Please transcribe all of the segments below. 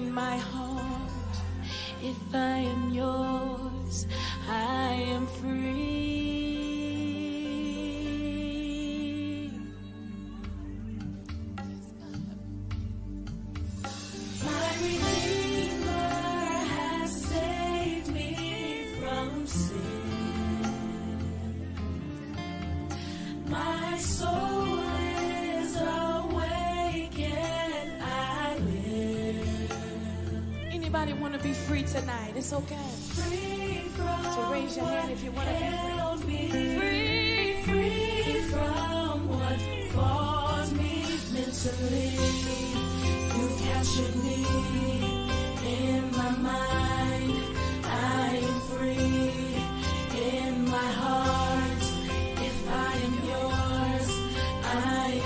in my heart. If I am yours, I am free. My Redeemer has saved me from sin. My soul is awake and I live. Anybody want to be free tonight? It's okay. Free from so raise your hand if you want to be free. Free from what fought me mentally. You captured me in my mind. I am free in my heart. If I am yours, I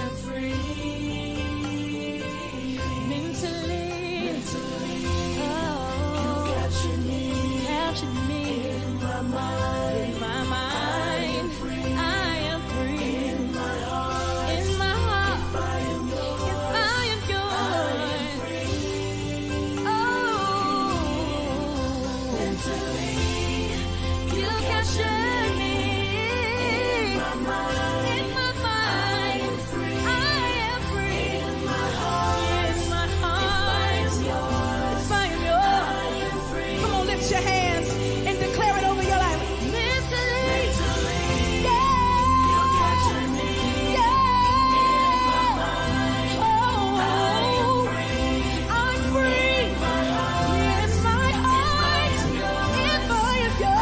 am free. Mentally, oh, you captured me in my mind. In my mind, I am free. In my heart, if I am yours, oh, mentally, you captured me in my mind. In my mind, I am free. In my heart, if I am yours, come on, lift your hands and declare it over your life. Mentally, yeah, you captured me in my mind. Oh, I'm free. In my heart, if I am yours, I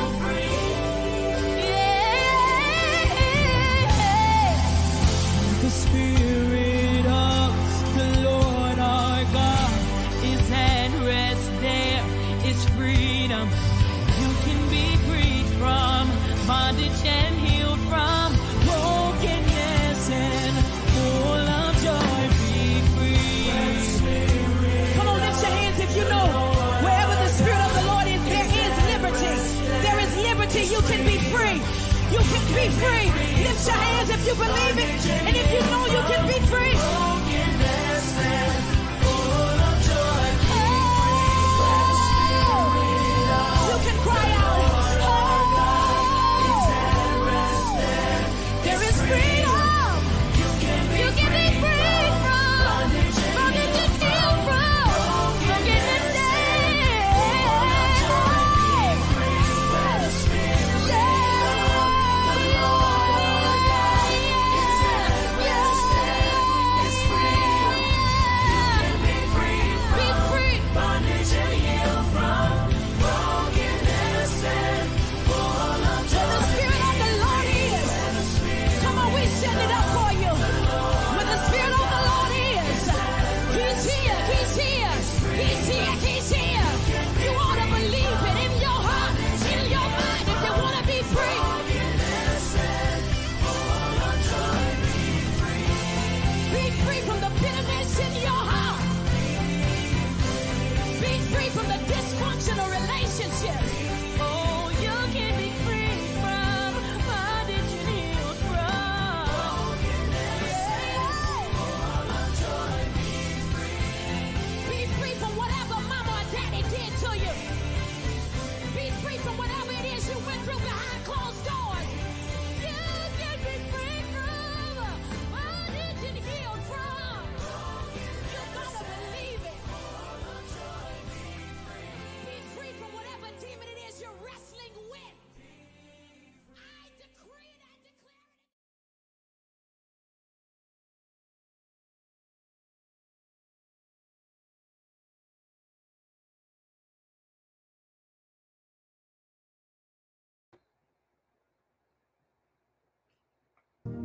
am free. The Spirit of the Lord our God is at rest. There is freedom. You can be freed from bondage and healed from brokenness and full of joy. Be free. Come on, lift your hands if you know wherever the Spirit of the Lord is, there is liberty. There is liberty. You can be free. You can be free. Lift your hands if you believe it. And if you know you can be free. You can cry out. There is freedom. You can be free from bondage and healed from brokenness.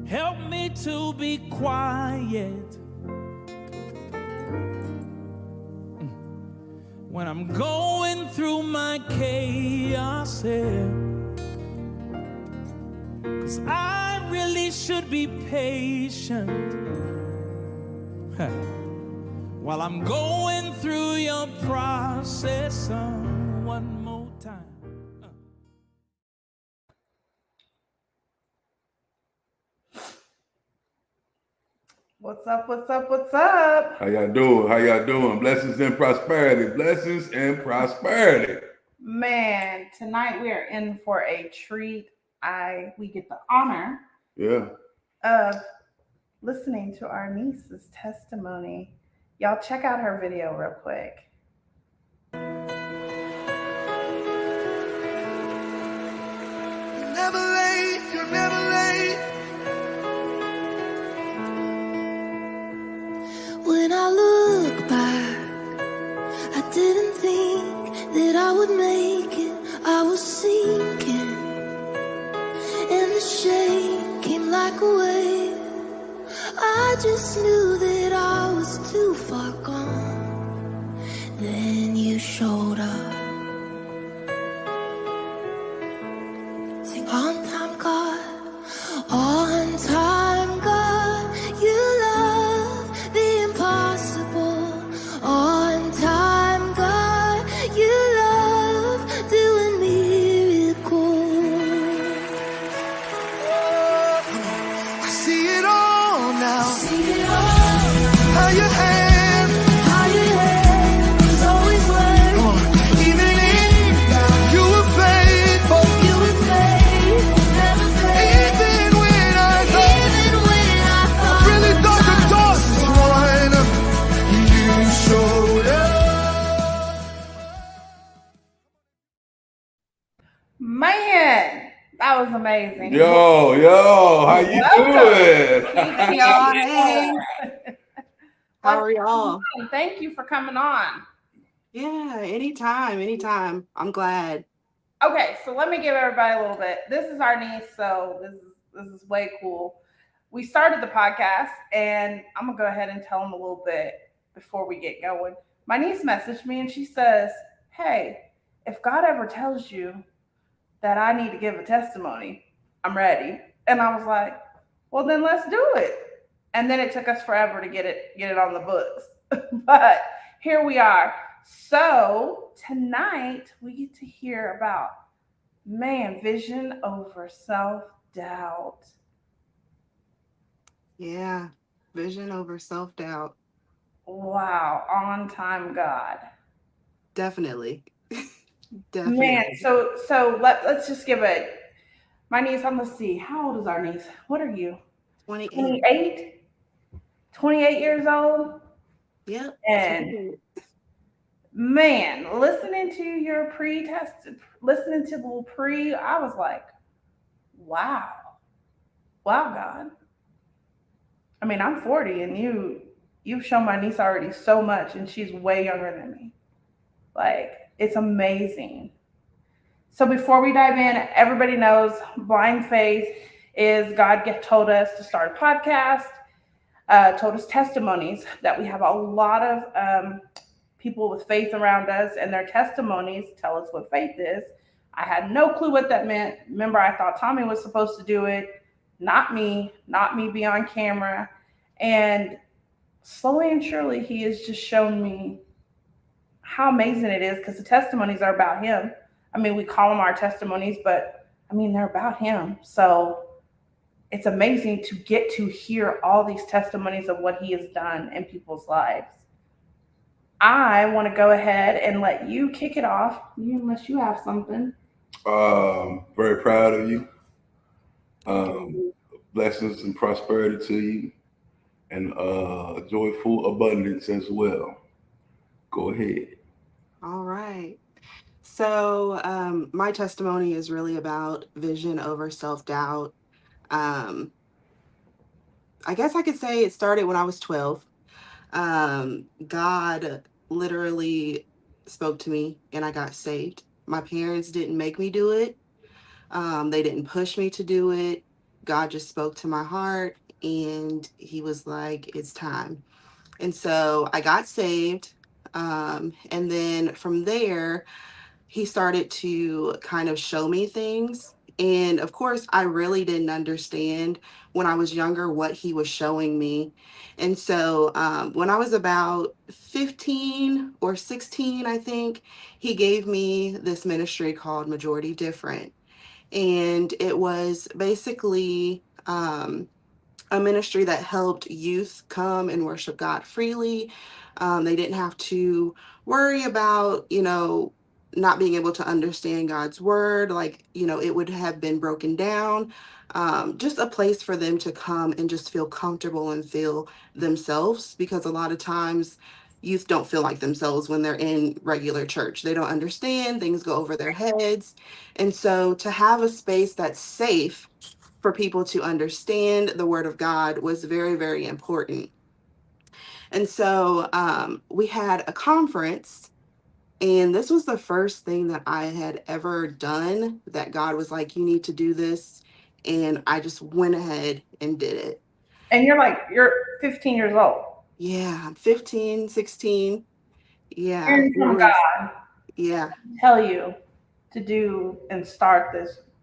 Help me to be quiet when I'm going through my chaos here. 'Cause I really should be patient while I'm going through your process one more time. What's up? What's up? What's up? How y'all doing? How y'all doing? Blessings and prosperity. Blessings and prosperity. Man, tonight we are in for a treat. We get the honor Yeah. of listening to our niece's testimony. Y'all check out her video real quick. Never late, you're never late. When I look back, I didn't think that I would make it. I was sinking, and the shame came like a wave. I just knew that I was too far gone. Then you showed up. Sing on time, God, on time, God. You love the impossible. On time, God, you love doing miracles. I see it all now. See it all. How your hand, How your hand was always working. come on. Even in doubt, you were faithful. You were faithful, never failed. Even when I Even when I really thought the doors was wide, you showed up. Man, that was amazing. Yo, how you Welcome. doing? Y'all, hey, how are y'all? Thank you for coming on. Yeah, anytime. I'm glad. Okay, so let me give everybody a little bit. This is our niece, so this is way cool. We started the podcast, and I'm gonna go ahead and tell them a little bit before we get going. My niece messaged me, and she says, "Hey, if God ever tells you that I need to give a testimony, I'm ready." And I was like, "Well, then let's do it." And then it took us forever to get it on the books, but here we are. So tonight we get to hear about vision over self doubt. Yeah, vision over self-doubt. Wow, on time, God. Definitely. Man, Definitely. let's just give it. My niece, let's see. How old is our niece? What are you? 28. 28? 28 years old? Yep. And 28. man, listening to your pre-test, listening to the little pre, I was like, wow. Wow, God. I mean, I'm 40 and you've shown my niece already so much and she's way younger than me. Like, it's amazing. So before we dive in, everybody knows blind faith is told us to start a podcast, told us testimonies that we have a lot of people with faith around us, and their testimonies tell us what faith is. I had no clue what that meant. Remember, I thought Tommy was supposed to do it, not me be on camera. And slowly and surely, he has just shown me how amazing it is because the testimonies are about him. I mean, we call them our testimonies, but I mean, they're about him. So it's amazing to get to hear all these testimonies of what he has done in people's lives. I want to go ahead and let you kick it off, unless you have something. Very proud of you. Blessings and prosperity to you, and joyful abundance as well. Go ahead. All right. So, my testimony is really about vision over self-doubt. Um, I guess I could say it started when I was 12. God literally spoke to me and I got saved. My parents didn't make me do it. They didn't push me to do it. God just spoke to my heart and he was like, it's time. And so I got saved. And then from there, he started to kind of show me things. And of course, I really didn't understand when I was younger what he was showing me. And so when I was about 15 or 16, I think, he gave me this ministry called Majority Different. And it was basically a ministry that helped youth come and worship God freely. They didn't have to worry about, not being able to understand God's word. Like, it would have been broken down. Just a place for them to come and just feel comfortable and feel themselves, because a lot of times youth don't feel like themselves when they're in regular church. They don't understand, things go over their heads. And so to have a space that's safe for people to understand the word of God was very, very important. And so we had a conference, and this was the first thing that I had ever done that God was like, you need to do this. And I just went ahead and did it. And you're 15 years old. Yeah, I'm 15, 16. Yeah. Hearing It from was, God yeah, tell you to do and start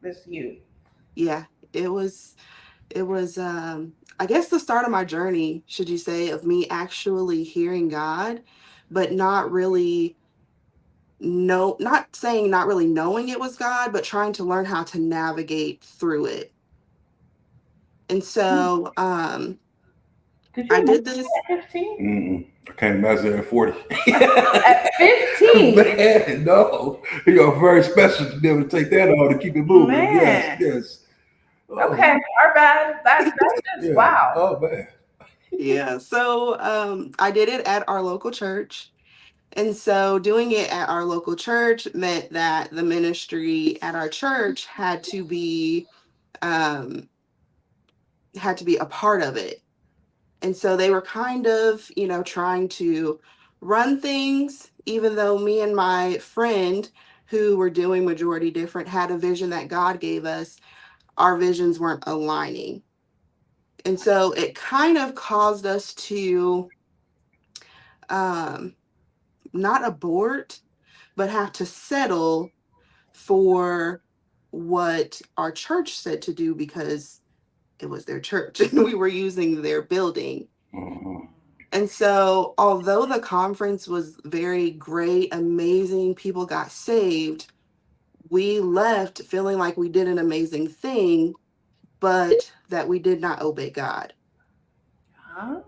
this youth. yeah. It was I guess the start of my journey, should you say, of me actually hearing God, but not really not saying not really knowing it was God, but trying to learn how to navigate through it. And so Could you I did imagine this. at 15? I can't imagine at 40. At 15? Man, no. You're very special to be able to take that on to keep it moving. Man. Yes, yes. Oh, Okay, our bad. That's just yeah. wow. Oh, man. Yeah. So I did it at our local church. And so doing it at our local church meant that the ministry at our church had to be a part of it. And so they were kind of, trying to run things, even though me and my friend who were doing majority different had a vision that God gave us. Our visions weren't aligning. And so it kind of caused us to not abort, but have to settle for what our church said to do, because it was their church and we were using their building. Mhm. And so, although the conference was very great, amazing, people got saved, we left feeling like we did an amazing thing, but that we did not obey God. Ah.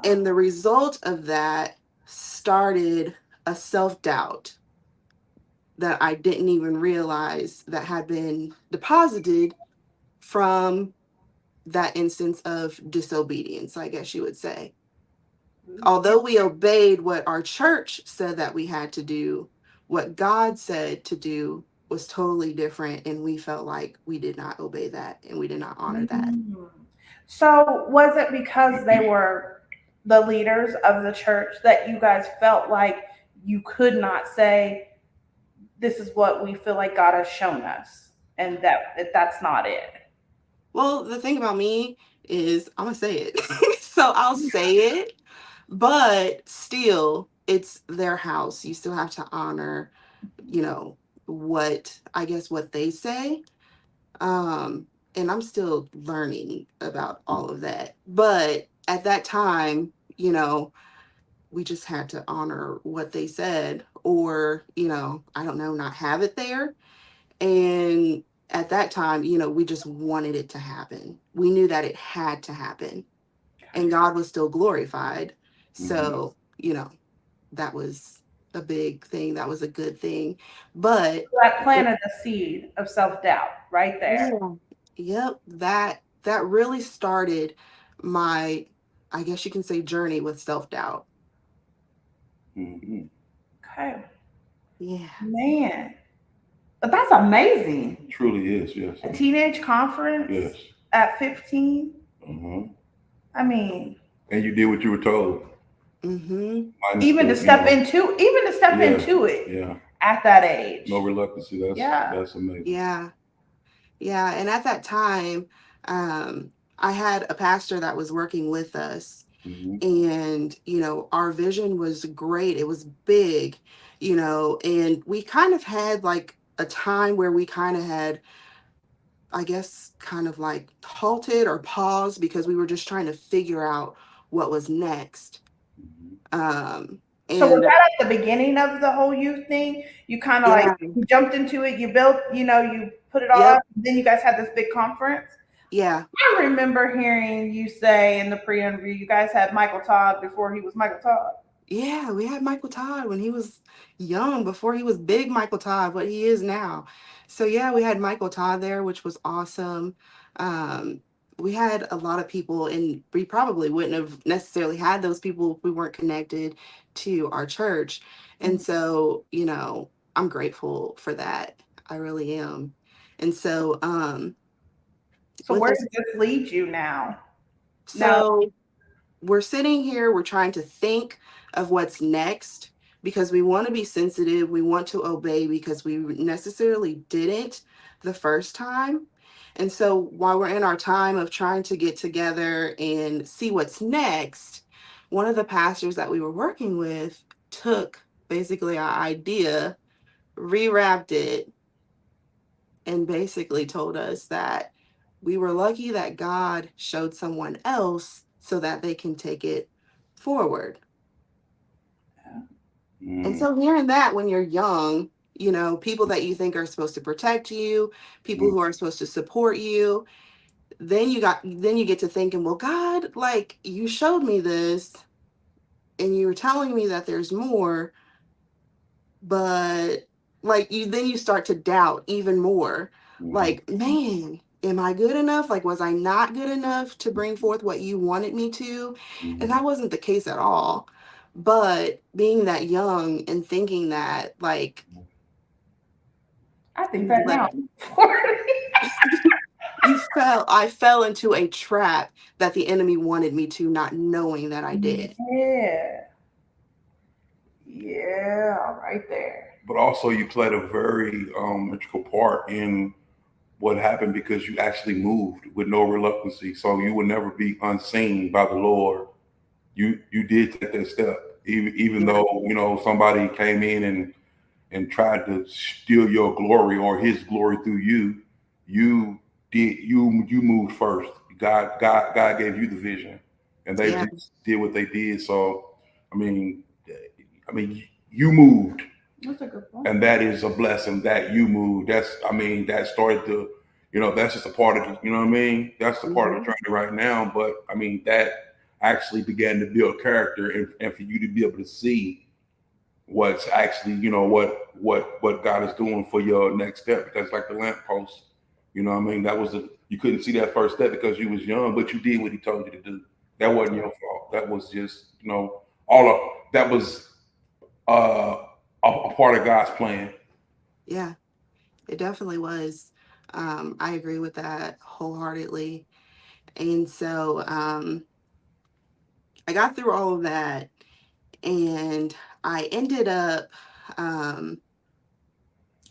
And the result of that started a self-doubt that I didn't even realize that had been deposited from that instance of disobedience, I guess you would say. Although we obeyed what our church said that we had to do, what God said to do was totally different. And we felt like we did not obey that and we did not honor that. So was it because they were the leaders of the church that you guys felt like you could not say, this is what we feel like God has shown us, and that's not it? Well, the thing about me is I'm going to say it. So I'll say it, but still, it's their house. You still have to honor, what they say. And I'm still learning about all of that. But at that time, we just had to honor what they said, or, I don't know, not have it there. And at that time, we just wanted it to happen. We knew that it had to happen, and God was still glorified. So, that was a big thing. That was a good thing. But That planted the seed of self-doubt right there. yeah, yep, that really started my, I guess you can say, journey with self-doubt. Mhm. Okay. Yeah. Man. But that's amazing. It truly is, yes. A teenage conference Yes. at 15. Mhm. I mean, And you did what you were told. Mm-hmm. Minus even the, to step into it Yeah. at that age. No reluctance. That's amazing. Yeah. Yeah. And at that time, I had a pastor that was working with us, Mhm. and, our vision was great. It was big, and we kind of had like a time where we kind of had, I guess, kind of like halted or paused, because we were just trying to figure out what was next. Mhm. So was And that at the beginning of the whole youth thing? You kind of like yeah, you jumped into it, you built, you put it all yep, up, then you guys had this big conference? Yeah. I remember hearing you say in the pre-interview you guys had Michael Todd before he was Michael Todd. Yeah, we had Michael Todd when he was young, before he was big Michael Todd, what he is now. So yeah, we had Michael Todd there, which was awesome. Um, we had a lot of people, and we probably wouldn't have necessarily had those people if we weren't connected to our church. And so, I'm grateful for that. I really am. And so, So with where this, does this lead you now? Now, so we're sitting here, we're trying to think of what's next because we want to be sensitive, we want to obey because we necessarily didn't the first time. And so while we're in our time of trying to get together and see what's next, one of the pastors that we were working with took basically our idea, rewrapped it, and basically told us that we were lucky that God showed someone else so that they can take it forward. And Mm, so hearing that when you're young, people that you think are supposed to protect you, people mm, who are supposed to support you, then you get to thinking, well, God, like you showed me this and you were telling me that there's more, but like you start to doubt even more, mhm, like, man, am I good enough? Like, was I not good enough to bring forth what you wanted me to? And mhm. that wasn't the case at all. But being that young and thinking that, like, I think that like now. I fell into a trap that the enemy wanted me to, not knowing that I did. Yeah. Yeah, right there. But also, you played a very integral part in what happened because you actually moved with no reluctancy. So you would never be unseen by the Lord. You did take that step, even Yeah. though somebody came in and tried to steal your glory or His glory through you. You moved first. God gave you the vision, and they Yeah. just did what they did. So, I mean, you moved, That's a good point. and that is a blessing that you moved. That started to, that's just a part of it. You know what I mean? That's the part of the Hmm. journey right now. But I mean, that actually began to build character, and for you to be able to see what's actually, what God is doing for your next step. Because like the lamppost, what I mean, you couldn't see that first step because you was young, but you did what He told you to do. That wasn't your fault. That was just, all of that was uh, a part of God's plan. Yeah, it definitely was. I agree with that wholeheartedly. And so I got through all of that, and I ended up, um,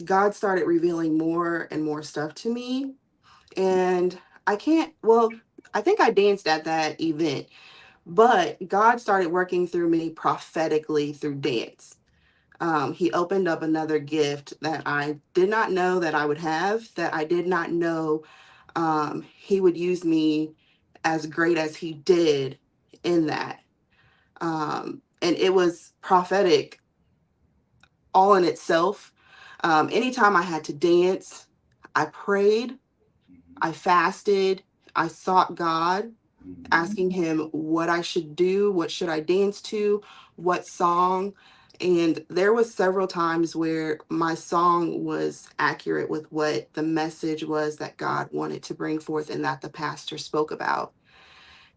God started revealing more and more stuff to me. And I think I danced at that event, but God started working through me prophetically through dance. He opened up another gift that I did not know that I would have, that I did not know He would use me as great as He did in that. And it was prophetic all in itself. Anytime I had to dance, I prayed, I fasted, I sought God, asking Him what I should do, what should I dance to, what song. And there was several times where my song was accurate with what the message was that God wanted to bring forth and that the pastor spoke about.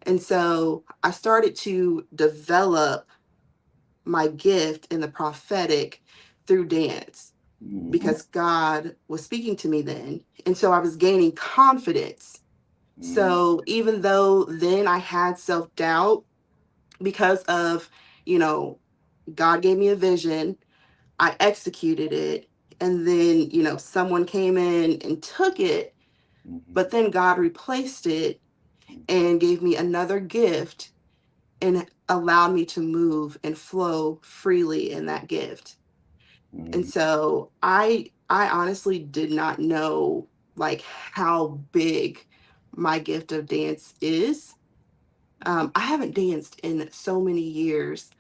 And so I started to develop my gift in the prophetic through dance Mhm, because God was speaking to me then. And so I was gaining confidence. mhm, So even though then I had self doubt because of, you know, God gave me a vision, I executed it. And then, someone came in and took it, mhm, but then God replaced it and gave me another gift and allowed me to move and flow freely in that gift. And mhm, so I honestly did not know like how big my gift of dance is. I haven't danced in so many years,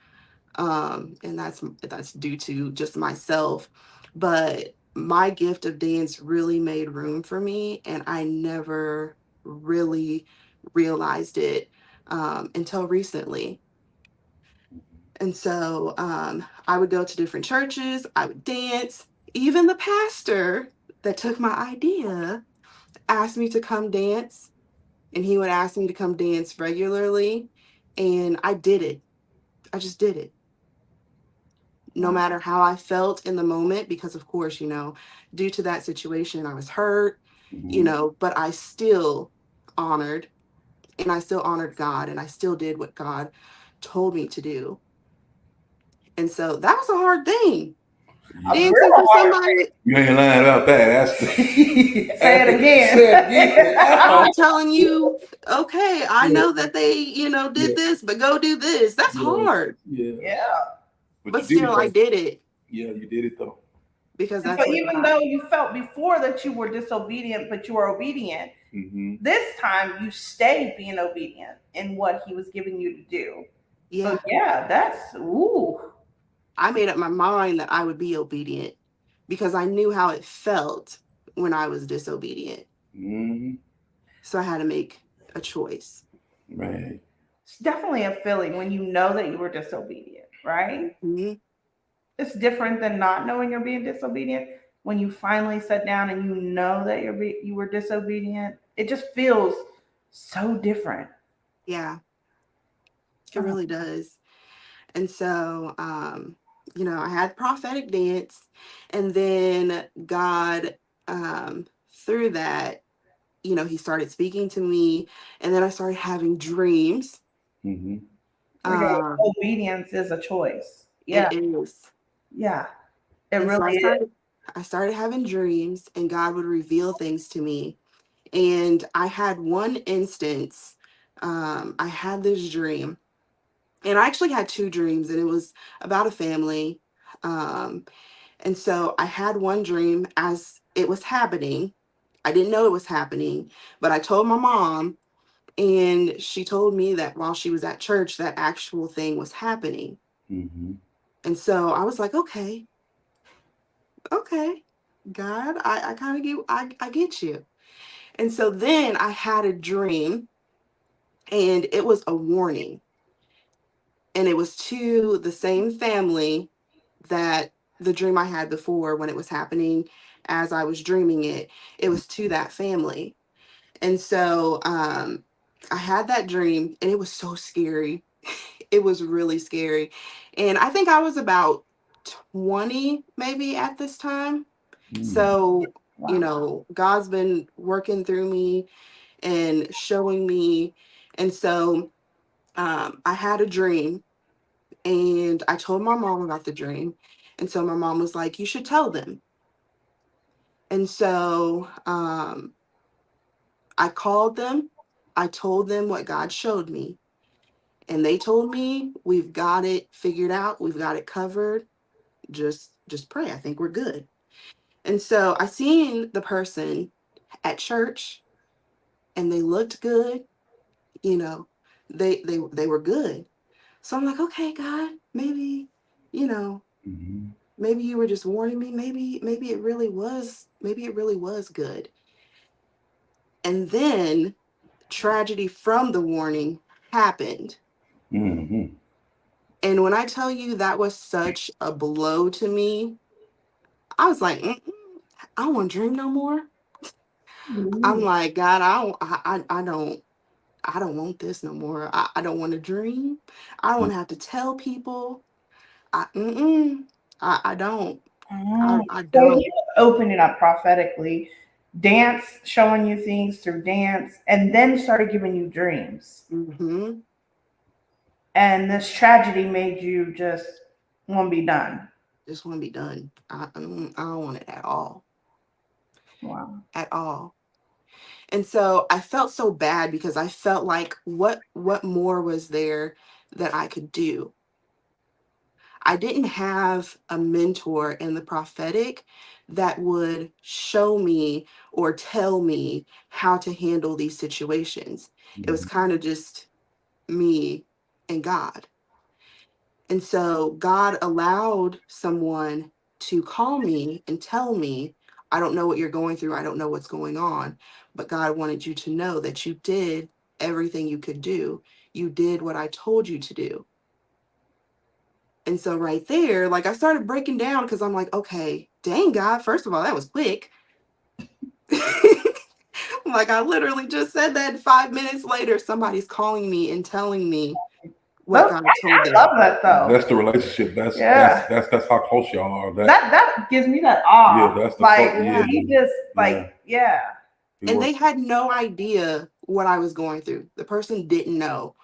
and that's due to just myself. But my gift of dance really made room for me, and I never really realized it until recently. And so I would go to different churches, I would dance. Even the pastor that took my idea asked me to come dance, and he would ask me to come dance regularly. And I did it. I just did it. No matter how I felt in the moment, because of course, due to that situation, I was hurt, but I still honored and I still honored God, and I still did what God told me to do. And so that was a hard thing. A Dancing real for hard somebody. You ain't lying about that. That's Say it again. Say it again. I'm telling you, okay, I Yeah. know that they, did this, but go do this. That's hard. Yeah. Yeah. But still, I did it Yeah, you did it though. because that's But what even God. though you felt before that you were disobedient, but you were obedient, this time you stayed being obedient in what he was giving you to do. Yeah. So yeah, that's I made up my mind that I would be obedient because I knew how it felt when I was disobedient. So I had to make a choice. Right. It's definitely a feeling when you know that you were disobedient, right? Mm-hmm. It's different than not knowing you're being disobedient. When you finally sit down and you know that you were disobedient, it just feels so different. Yeah, it really does. And so, I had prophetic dance, and then God, through that, he started speaking to me, and then I started having dreams. Obedience is a choice. Yeah, It is. yeah, it And so really is. I started having dreams, and God would reveal things to me. And I had one instance, I had this dream, and I actually had two dreams, and it was about a family. And so I had one dream as it was happening. I didn't know it was happening, but I told my mom, and she told me that while she was at church, that actual thing was happening. And so I was like, okay, God, I kind of I get you. And so then I had a dream, and it was a warning, and it was to the same family that the dream I had before when it was happening as I was dreaming it. It was to that family. And so I had that dream, and it was so scary. It was really scary. And I think I was about 20 maybe at this time. So, Wow. God's been working through me and showing me. And so I had a dream, and I told my mom about the dream. And so my mom was like, you should tell them. And so I called them. I told them what God showed me. And they told me, we've got it figured out. We've got it covered. Just pray. I think we're good. And so I seen the person at church, and they looked good. You know, they were good. So I'm like, okay, God, maybe, you know, maybe you were just warning me. Maybe it really was. Maybe it really was good. And then tragedy from the warning happened. And when I tell you that was such a blow to me, I was like, I don't want to dream no more. I'm like, God, I don't want this no more. I don't want to dream. I don't want to have to tell people. I don't. I So don't. he was opening up prophetically, dance, showing you things through dance, and then started giving you dreams. Mm-hmm. And this tragedy made you just want to be done. Just want to be done. I don't want it at all. Wow. At all. And so I felt so bad because I felt like what more was there that I could do? I didn't have a mentor in the prophetic that would show me or tell me how to handle these situations. It was kind of just me and God. And so God allowed someone to call me and tell me, I don't know what you're going through. I don't know what's going on, but God wanted you to know that you did everything you could do. You did what I told you to do. And so right there, like I started breaking down because I'm like, okay, dang God, first of all, that was quick. Like I literally just said that 5 minutes later, somebody's calling me and telling me what God told I them. love that though. That's the relationship. That's how close y'all are. That gives me that awe. Yeah, that's the like Yeah. he just like And they had no idea what I was going through. The person didn't know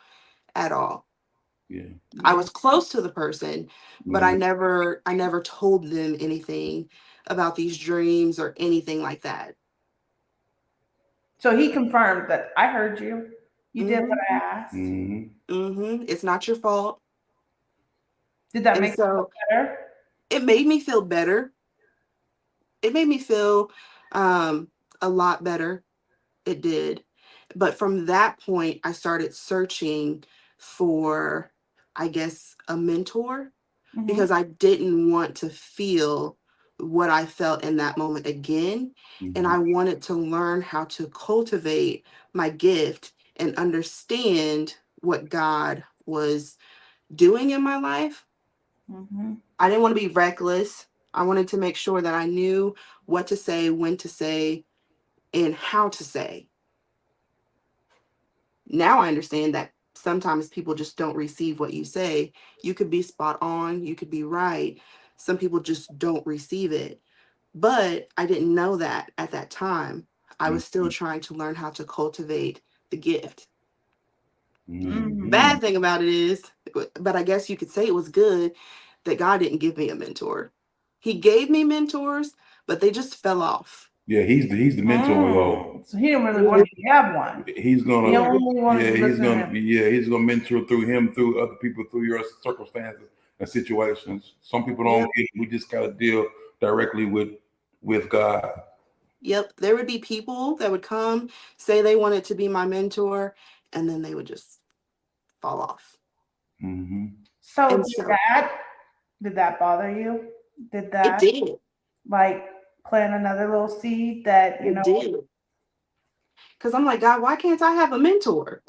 at all. Yeah. I was close to the person, but I Mhm. never told them anything about these dreams or anything like that. So he confirmed that I heard you. You did what I asked. It's not your fault. Did that And make you feel better? it made me feel better. It made me feel a lot better. It did. But from that point, I started searching for, I guess, a mentor because I didn't want to feel what I felt in that moment again. And I wanted to learn how to cultivate my gift and understand what God was doing in my life. I didn't want to be reckless. I wanted to make sure that I knew what to say, when to say, and how to say. Now I understand that sometimes people just don't receive what you say. You could be spot on, you could be right. Some people just don't receive it. But I didn't know that at that time. I was still trying to learn how to cultivate the gift. Bad thing about it is, but I guess you could say it was good, that God didn't give me a mentor. He gave me mentors, but they just fell off. Yeah, he's the mentor though. So he didn't really want you to have one. He's gonna He only wanted to he's listen to gonna he's gonna mentor through other people, through your circumstances and situations. Some people don't get it. We just gotta deal directly with God. Yep, there would be people that would come, say they wanted to be my mentor, and then they would just fall off. So And did that bother you? Did it that did. like plant another little seed that It did. Because I'm like, God, why can't I have a mentor?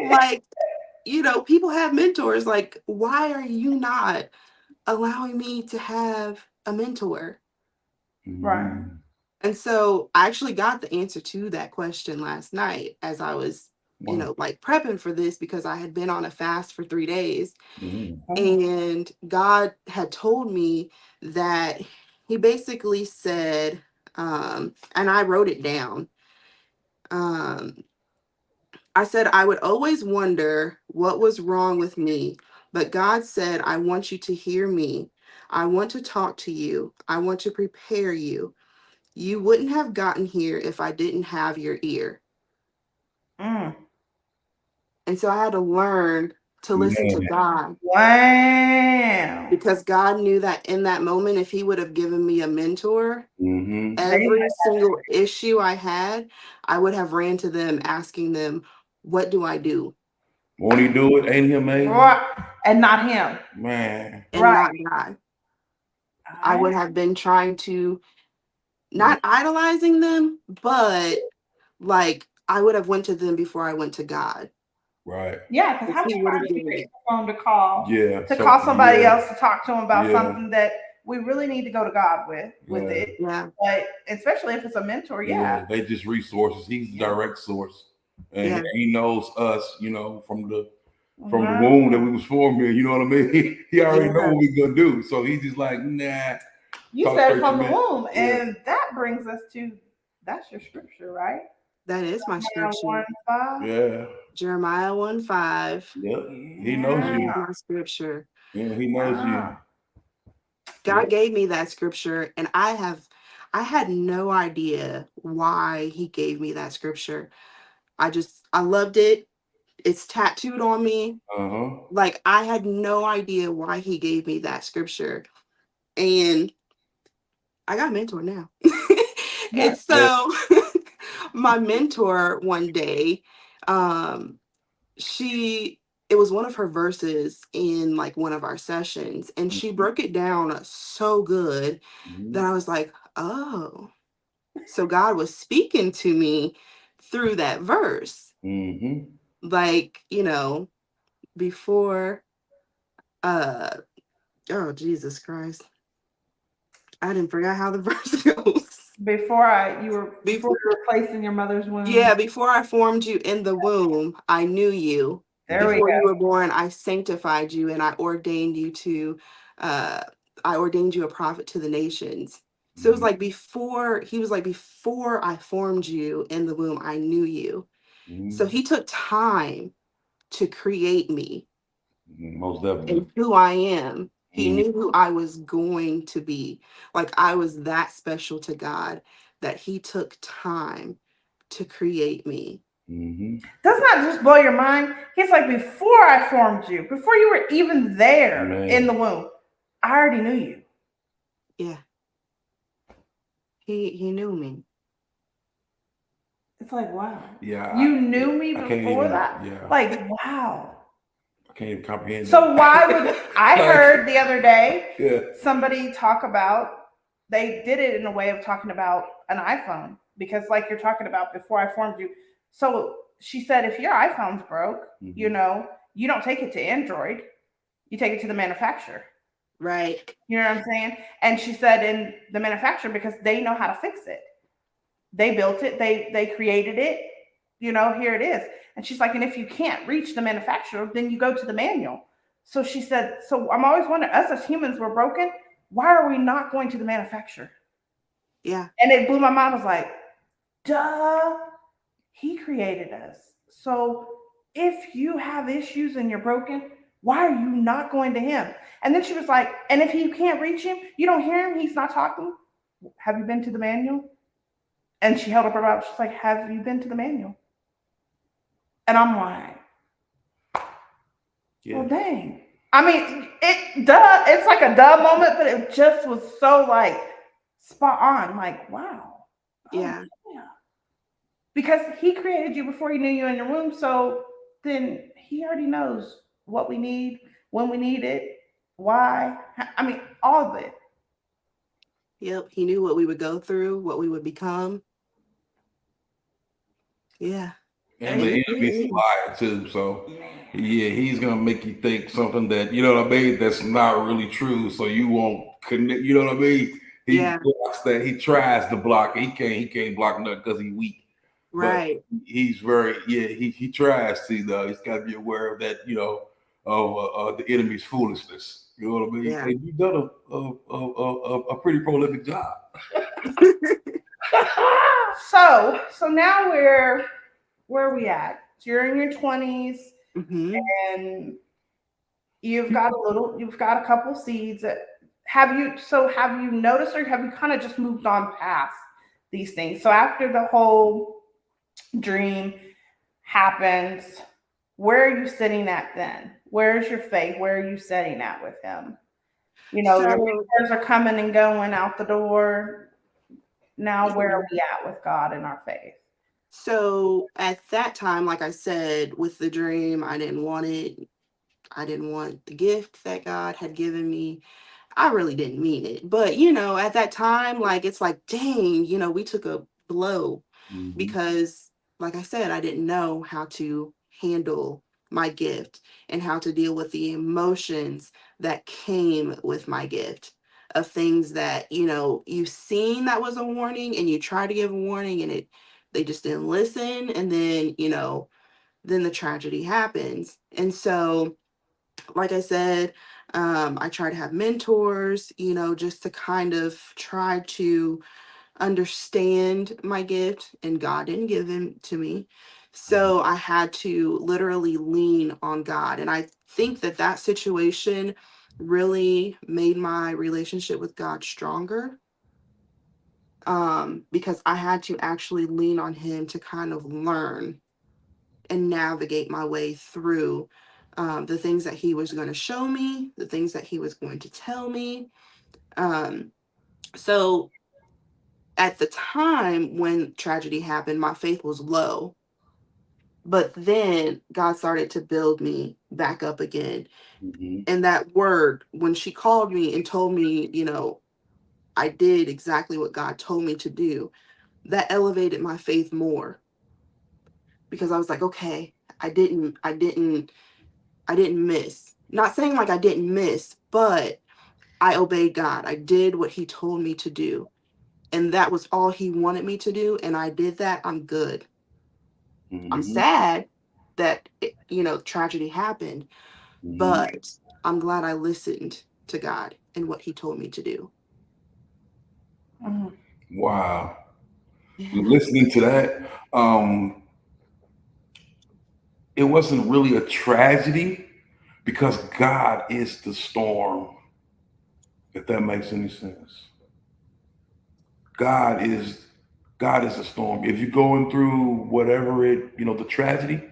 Like, people have mentors. Like, why are you not allowing me to have a mentor? Right. And so I actually got the answer to that question last night as I was, like prepping for this, because I had been on a fast for 3 days. And God had told me that he basically said, and I wrote it down. I said, I would always wonder what was wrong with me, but God said, I want you to hear me. I want to talk to you. I want to prepare you. You wouldn't have gotten here if I didn't have your ear. And so I had to learn to listen to God. Wow. Because God knew that in that moment, if he would have given me a mentor, every single issue I had, I would have ran to them asking them, what do I do? Won't he do it? Ain't he amazing? And not him. Man. And not God. I would have been trying to, not idolizing them, but like I would have went to them before I went to God. Right. Yeah, because how He many would have times do given you me. pick the phone to call? Yeah. To call somebody else to talk to them about something that we really need to go to God with it. Yeah. But especially if it's a mentor, they just resources. He's the direct source, and he knows us. From the womb that we was formed in. You know what I mean? He already know what we're gonna do. So he's just like, nah. You said from the womb, and that brings us to that's your scripture, right? That is my scripture. 1:5. Yeah. Jeremiah 1:5. Yep. He knows you. My scripture. Yeah, he knows you. God gave me that scripture, and I had no idea why he gave me that scripture. I loved it. It's tattooed on me. Like, I had no idea why he gave me that scripture. And I got a mentor now. And so my mentor one day, it was one of her verses in like one of our sessions, and she broke it down so good that I was like, oh, So God was speaking to me through that verse. Mm-hmm. Like, before oh Jesus Christ. I didn't forget how the verse goes. Before you were placed in your mother's womb. Yeah, before I formed you in the womb, I knew you. There we Before go. you were born, I sanctified you and I ordained you a prophet to the nations. So it was like before I formed you in the womb, I knew you. Mm-hmm. So he took time to create me Most definitely. and who I am. He knew who I was going to be. Like I was that special to God that he took time to create me. Mm-hmm. Doesn't that just blow your mind? He's like, before I formed you, before you were even there in the womb, I already knew you. Yeah. He knew me. It's like, wow. Yeah. You knew me before that? Yeah. Like, wow. I can't even comprehend. So why would I heard the other day somebody talk about, they did it in a way of talking about an iPhone, because like you're talking about before I formed you. So she said, if your iPhone's broke, you don't take it to Android, you take it to the manufacturer. Right. You know what I'm saying? And she said, in the manufacturer, because they know how to fix it. They built it, they created it, here it is. And she's like, and if you can't reach the manufacturer, then you go to the manual. So she said, so I'm always wondering, us as humans, we're broken. Why are we not going to the manufacturer? Yeah. And it blew my mind. I was like, duh, he created us. So if you have issues and you're broken, why are you not going to him? And then she was like, and if you can't reach him, you don't hear him, he's not talking. Have you been to the manual? And she held up her Bible. She's like, have you been to the manual? And I'm like, well, dang. I mean, it's like a duh moment, but it just was so like spot on. Like, wow. Yeah. Because he created you before he knew you in your womb. So then he already knows what we need, when we need it, why. I mean, all of it. Yep. He knew what we would go through, what we would become. Yeah. And the enemy's liar too. So yeah, he's gonna make you think something that that's not really true. So you won't connect. You know what I mean? He blocks that. He tries to block it. He can't block nothing because he's weak. Right. But he's very he tries to though. He's got to be aware of that. Of the enemy's foolishness. You know what I mean? Yeah. And you've done a pretty prolific job. So now where are we at? So you're in your 20s, and you've got a couple seeds. Have you noticed, or have you kind of just moved on past these things? So after the whole dream happens, where are you sitting at then? Where's your faith? Where are you sitting at with him? Your prayers are coming and going out the door. Now, where are we at with God and our faith? So at that time, like I said, with the dream, I didn't want it. I didn't want the gift that God had given me. I really didn't mean it. But, at that time, like, it's like, dang, we took a blow because, like I said, I didn't know how to handle my gift and how to deal with the emotions that came with my gift, of things that, you've seen that was a warning and you try to give a warning and they just didn't listen. And then, then the tragedy happens. And so, like I said, I try to have mentors, just to kind of try to understand my gift, and God didn't give him to me. So I had to literally lean on God. And I think that situation really made my relationship with God stronger, because I had to actually lean on him to kind of learn and navigate my way through the things that he was going to show me, the things that he was going to tell me. So at the time when tragedy happened, my faith was low. But then God started to build me back up again. And that word, when she called me and told me, I did exactly what God told me to do, that elevated my faith more, because I was like, okay, I didn't miss. Not saying like I didn't miss, but I obeyed God. I did what he told me to do. And that was all he wanted me to do. And I did that. I'm good. I'm Mhm. sad that, tragedy happened, Mhm. but I'm glad I listened to God and what he told me to do. Mhm. Wow. Yeah. Listening to that, it wasn't really a tragedy because God is the storm, if that makes any sense. God is God is a storm. If you're going through whatever the tragedy,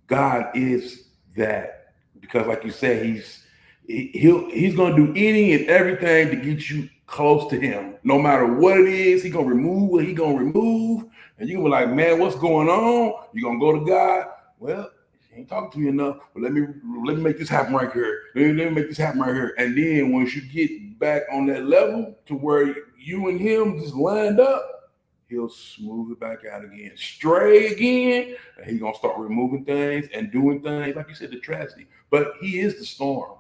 God is that. Because like you said, he's gonna do any and everything to get you close to him. No matter what it is, he's gonna remove what he gonna remove. And you're gonna be like, man, what's going on? You're gonna go to God. Well, he ain't talking to you enough, but let me make this happen right here. Let me make this happen right here. And then once you get back on that level to where you and him just lined up, he'll smooth it back out again, stray again, and he's gonna start removing things and doing things, like you said, the tragedy. But he is the storm.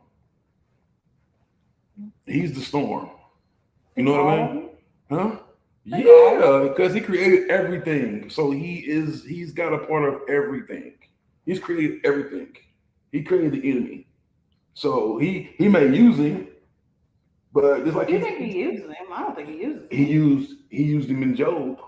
He's the storm. You They know what I call mean? him. Huh? They call him. Yeah, because he created everything. So he's got a part of everything. He's created everything. He created the enemy. So he may use him, but just like You think he uses him? I don't think he uses him. he used him in Job.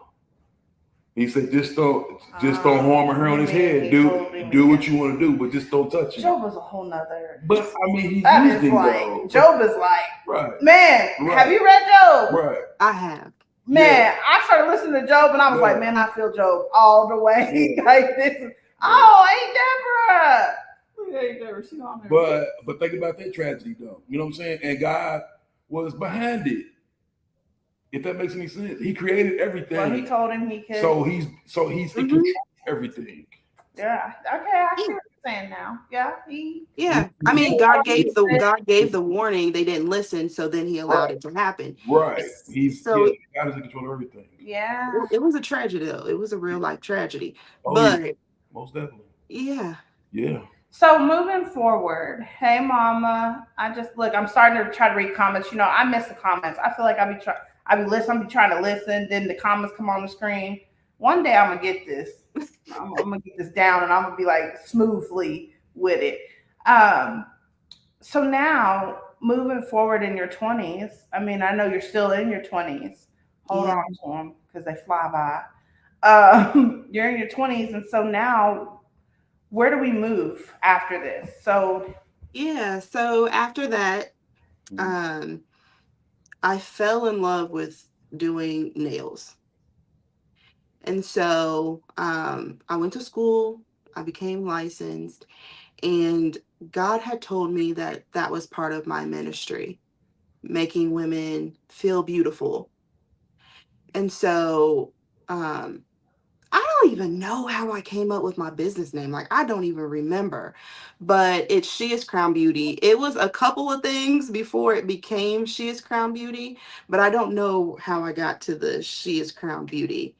He said, just don't harm her You on his mean head. he told him he Do what can? you want to do, but just don't touch him. Job is a whole nother. But I mean, he That used is him like though. Job is like, Right, man. Have right, you read Job? right. I have. Man, Yeah, I started listening to Job and I was like, yeah, man, I feel Job all the way. yeah, Like this is, yeah. oh, hey Deborah. Hey Deborah, she on there. But think about that tragedy though. You know what I'm saying? And God was behind it. If that makes any sense, He created Well, he everything. told him he could. So he's in Hmm. control of everything. Yeah. Okay, I see Yeah. what you're saying now. Yeah, he. Yeah. I He- mean, God gave the warning. They didn't listen, so then he allowed right, it to happen. right. So God is in control of everything. Yeah. it was a tragedy, though. It was a real life tragedy. Oh yeah, But most definitely. yeah. Yeah. So moving forward, hey mama, I just look. I'm starting to try to read comments. You know, I miss the comments. I feel like I be listening. I be trying to listen. Then the comments come on the screen. One day I'm gonna get this. I'm gonna get this down, and I'm gonna be like smoothly with it. Um. So now moving forward in your 20s. I mean, I know you're still in your 20s. Hold Yeah. on to them because they fly by. You're in your 20s, and so now where do we move after this? So, Yeah. So after that, um, I fell in love with doing nails. And so I went to school, I became licensed, and God had told me that that was part of my ministry, making women feel beautiful. And so um, I don't even know how I came up with my business name. Like, I don't even remember, but it's She is Crown Beauty. It was a couple of things before it became She is Crown Beauty, but I don't know how I got to the She is Crown Beauty.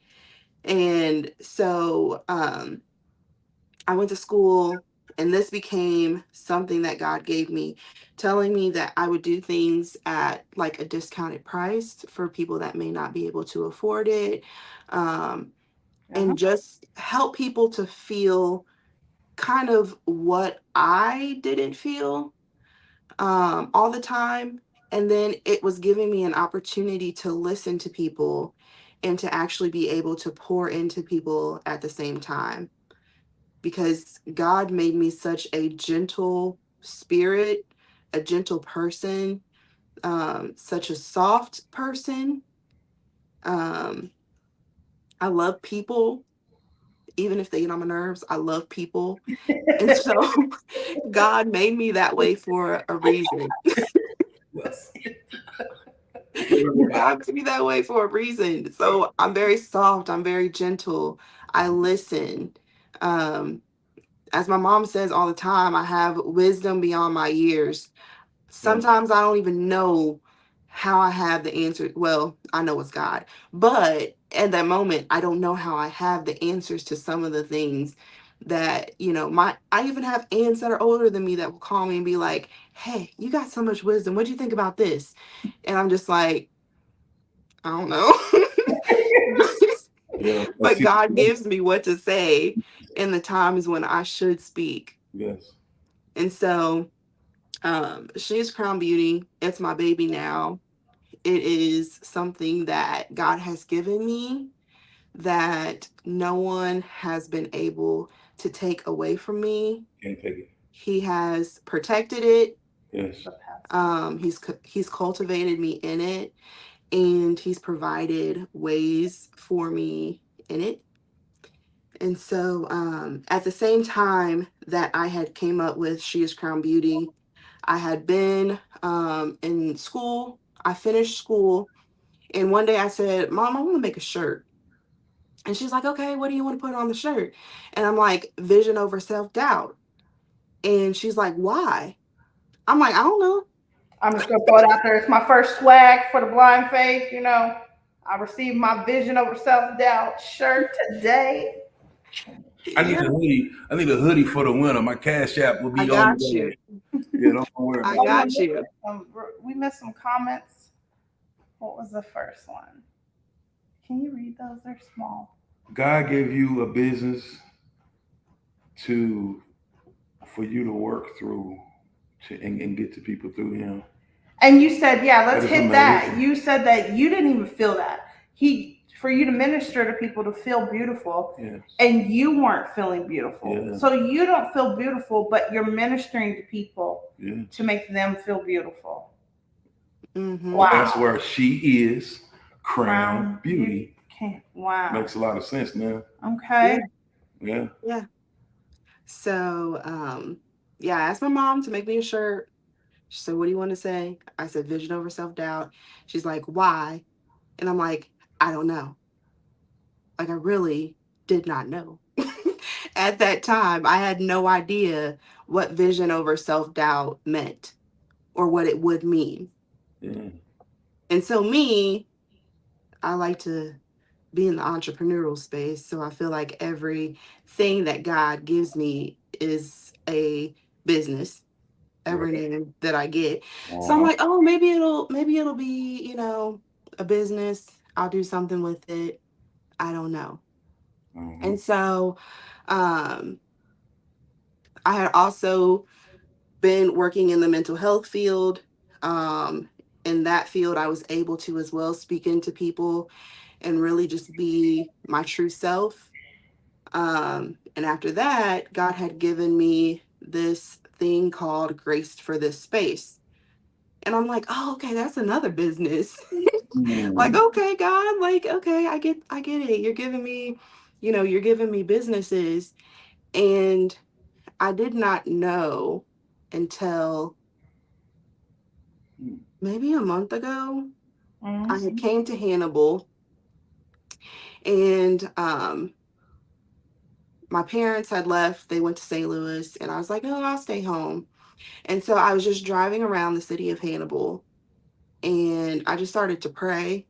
And so I went to school, and this became something that God gave me, telling me that I would do things at like a discounted price for people that may not be able to afford it, um, uh-huh. and just help people to feel kind of what I didn't feel all the time. And then it was giving me an opportunity to listen to people and to actually be able to pour into people at the same time, because God made me such a gentle spirit, a gentle person, such a soft person. Um, I love people, even if they get on my nerves. I love people. And so God made me that way for a reason. God made me that way for a reason. So I'm very soft, I'm very gentle. I listen. Um, as my mom says all the time, I have wisdom beyond my years. Yeah. Sometimes I don't even know how I have the answer. Well, I know it's God, but at that moment, I don't know how I have the answers to some of the things that, I even have aunts that are older than me that will call me and be like, hey, you got so much wisdom. What do you think about this? And I'm just like, I don't know. Yeah. But God gives me what to say in the times when I should speak. Yes. And so she's Crown Beauty. It's my baby now. It is something that God has given me that no one has been able to take away from me. Can't take it. He has protected it. Yes. He's cultivated me in it, and he's provided ways for me in it. And so at the same time that I had came up with She is Crown Beauty, I had been in school. I finished school, and one day I said, Mom, I want to make a shirt. And she's like, okay, what do you want to put on the shirt? And I'm like, vision over self-doubt. And she's like, why? I'm like, I don't know. I'm just gonna throw it out there. It's my first swag for the blind faith. I received my vision over self-doubt shirt today. I need a hoodie. I need a hoodie for the winter. My Cash App will be I on got the you. way. Yeah, don't worry. I got you. We missed some comments. What was the first one? Can you read those? They're small. God gave you a business for you to work through and get to people through Him. And you said, yeah, let's That is hit that. amazing. You said that you didn't even feel that. For you to minister to people to feel beautiful, Yes. and you weren't feeling beautiful. Yeah. So you don't feel beautiful, but you're ministering to people Yeah. to make them feel beautiful. Mm-hmm. Wow. That's where she is Crown Beauty. Okay. Wow. Makes a lot of sense now. Okay. Yeah. Yeah. So, I asked my mom to make me a shirt. She said, what do you want to say? I said, vision over self-doubt. She's like, why? And I'm like, I don't know. Like, I really did not know. At that time, I had no idea what vision over self-doubt meant or what it would mean. Yeah. And so I like to be in the entrepreneurial space. So I feel like everything that God gives me is a business, everything that I get. So I'm like, oh, maybe it'll be, a business. I'll do something with it. I don't know. Mhm. And so I had also been working in the mental health field. In that field, I was able to as well speak into people and really just be my true self. And after that, God had given me this thing called Graced for This Space. And I'm like, oh, okay, that's another business. Like, okay, God, like, okay, I get it. You're giving me businesses. And I did not know until maybe a month ago. Mm-hmm. I had came to Hannibal, and my parents had left. They went to St. Louis, and I was like, oh, I'll stay home. And so I was just driving around the city of Hannibal, and I just started to pray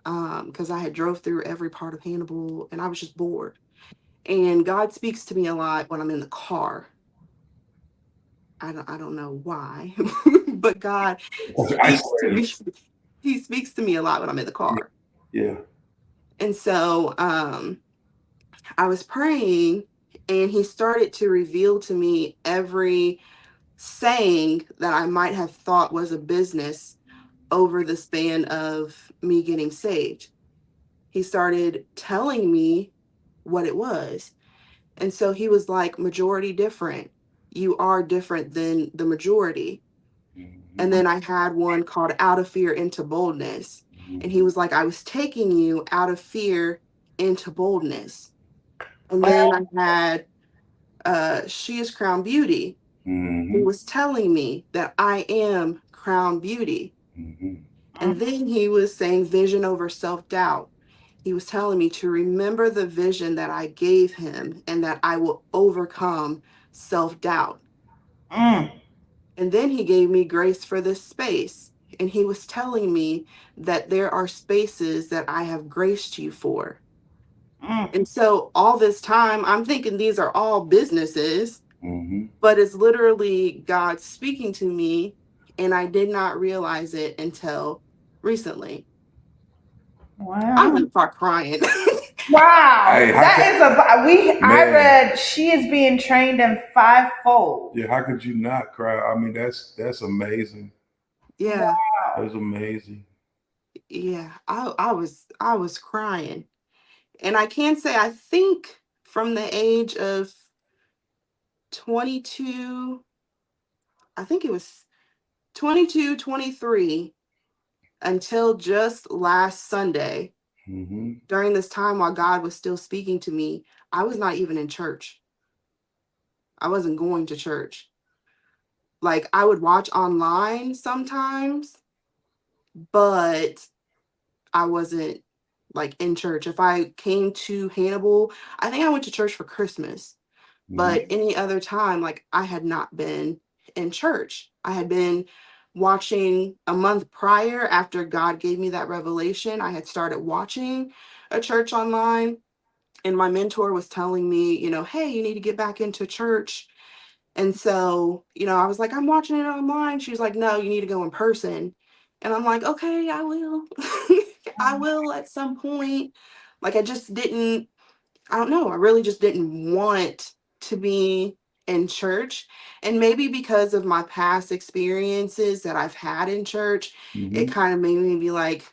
because I had drove through every part of Hannibal, and I was just bored. And God speaks to me a lot when I'm in the car. I don't know why, but God speaks to me. He speaks to me a lot when I'm in the car. Yeah. And so I was praying, and he started to reveal to me every saying that I might have thought was a business over the span of me getting saved. He started telling me what it was. And so he was like, majority different. You are different than the majority. And then I had one called Out of Fear into Boldness. And he was like, I was taking you out of fear into boldness. And then I had She is Crown Beauty. He was telling me that I am Crown Beauty. And then he was saying vision over self-doubt. He was telling me to remember the vision that I gave him and that I will overcome self-doubt. And then he gave me Grace for This Space. and he was telling me that there are spaces that I have graced you for. And so all this time, I'm thinking these are all businesses, but it's literally God speaking to me, and I did not realize it until recently. I'm Wow. gonna start crying. Wow. Hey, I Man. read she is being trained in fivefold. Yeah, how could you not cry? I mean, that's amazing. Yeah, That's amazing. yeah. I was crying. And I can say I think from the age of 22, I think it was 22, 23, until just last Sunday, during this time while God was still speaking to me, I was not even in church. I wasn't going to church. Like, I would watch online sometimes, but I wasn't like in church. If I came to Hannibal, I think I went to church for Christmas. But any other time, like, I had not been in church. I had been watching a month prior, after God gave me that revelation. I had started watching a church online, and my mentor was telling me, hey, you need to get back into church. And so, I was like, I'm watching it online. She was like, no, you need to go in person. And I'm like, okay, I will. I will at some point. Like, I just didn't, I don't know. I really just didn't want to be in church. And maybe because of my past experiences that I've had in church, it kind of made me be like,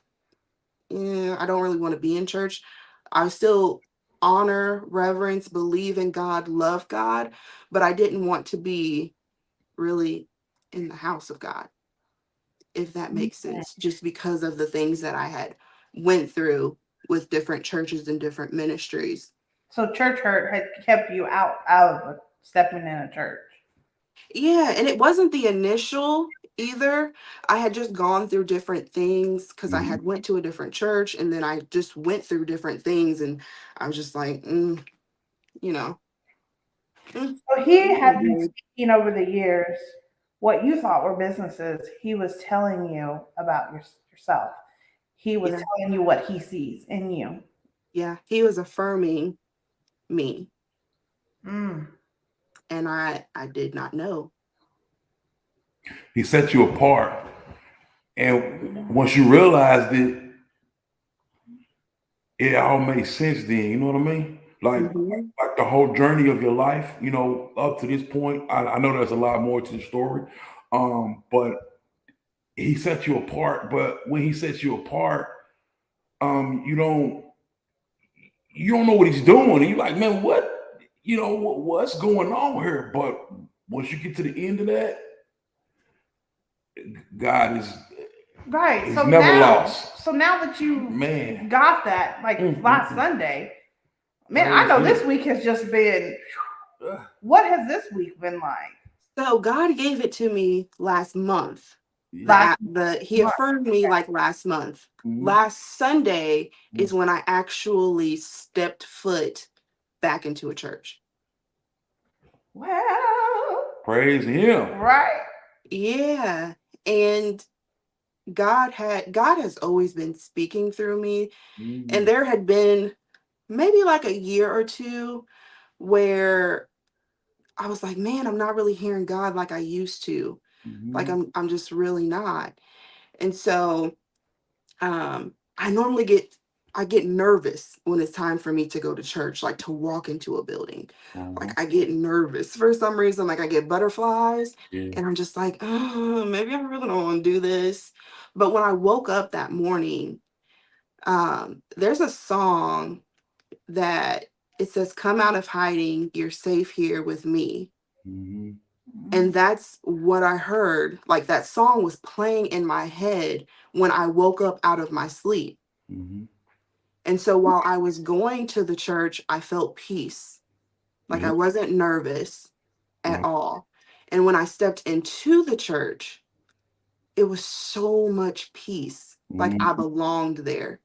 yeah, I don't really want to be in church. I still honor, reverence, believe in God, love God, but I didn't want to be really in the house of God, if that makes sense, just because of the things that I had went through with different churches and different ministries. So church hurt had kept you out of stepping in a church. Yeah, and it wasn't the initial either. I had just gone through different things because I had went to a different church, and then I just went through different things, and I was just like, you know. So he had been speaking over the years what you thought were businesses. He was telling you about yourself. He was Yeah, telling you what he sees in you. yeah, he was affirming me, Mm. and I did not know. He set you apart, and once you realized it, it all made sense. Then you know what I mean? Hmm. Like the whole journey of your life. Up to this point, I know there's a lot more to the story, but he set you apart. But when he sets you apart, you don't know what he's doing. And you're like, man, what's going on here? But once you get to the end of that, God is Right. he's So never now, lost. that you Man. got that, like last Sunday, man, I Praise know him. this week has just been. What has this week been like? So God gave it to me last month. Last He affirmed me like last month. Last Sunday is when I actually stepped foot back into a church. Well, Praise him. right. Yeah. And God has always been speaking through me. And there had been maybe like a year or two where I was like, man, I'm not really hearing God like I used to. Like, I'm just really not. And so I get nervous when it's time for me to go to church, like to walk into a building. Like, I get nervous for some reason. Like, I get butterflies, and I'm just like, oh, maybe I really don't want to do this. But when I woke up that morning, there's a song that it says, "Come out of hiding, you're safe here with me." And that's what I heard. Like, that song was playing in my head when I woke up out of my sleep. And so while I was going to the church, I felt peace. Like, I wasn't nervous at all. And when I stepped into the church, it was so much peace. Like, I belonged there.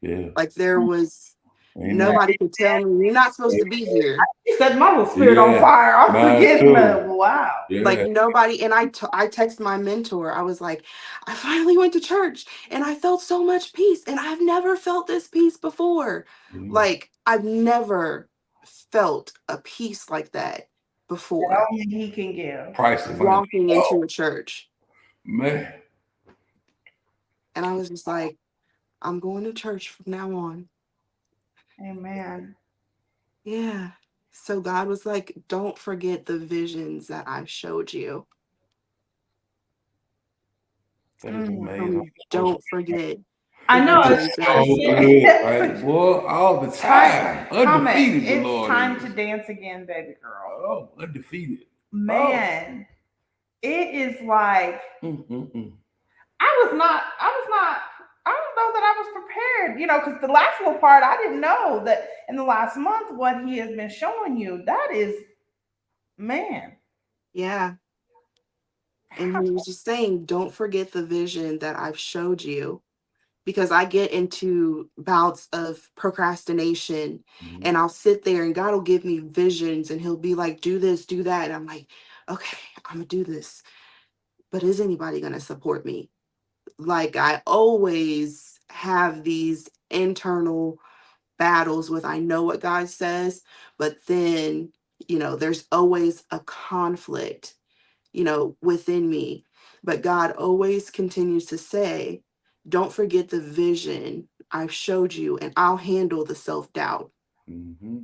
Yeah. Like, there was Amen. Nobody could tell me you're not supposed to be here. You set my little spirit on Yeah, fire. I'm mine forgetting too. that. Wow. Yeah. Like nobody, and I text my mentor. I was like, I finally went to church and I felt so much peace, and I've never felt this peace before. Yeah. Like I've never felt a peace like that before. That only he can give. Priceless. Walking into a church, Man. and I was just like, I'm going to church from now on. Amen. Yeah. So God was like, don't forget the visions that I showed you. That is amazing. Don't forget. I know. the It's visions that I So showed good, you. right? Boy, all the time. Comment. Undefeated, the It's Lord time is. to dance again, baby girl. Oh, undefeated. Man, it is like Mm-mm-mm. I don't know that I was prepared, because the last little part, I didn't know that in the last month, what he has been showing you, that is, man. Yeah. And he was just saying, don't forget the vision that I've showed you. Because I get into bouts of procrastination, and I'll sit there and God will give me visions and he'll be like, do this, do that. And I'm like, okay, I'm gonna do this. But is anybody gonna support me? Like I always have these internal battles with I know what God says, but then, there's always a conflict, within me. But God always continues to say, don't forget the vision I've showed you, and I'll handle the self-doubt. Mm-hmm.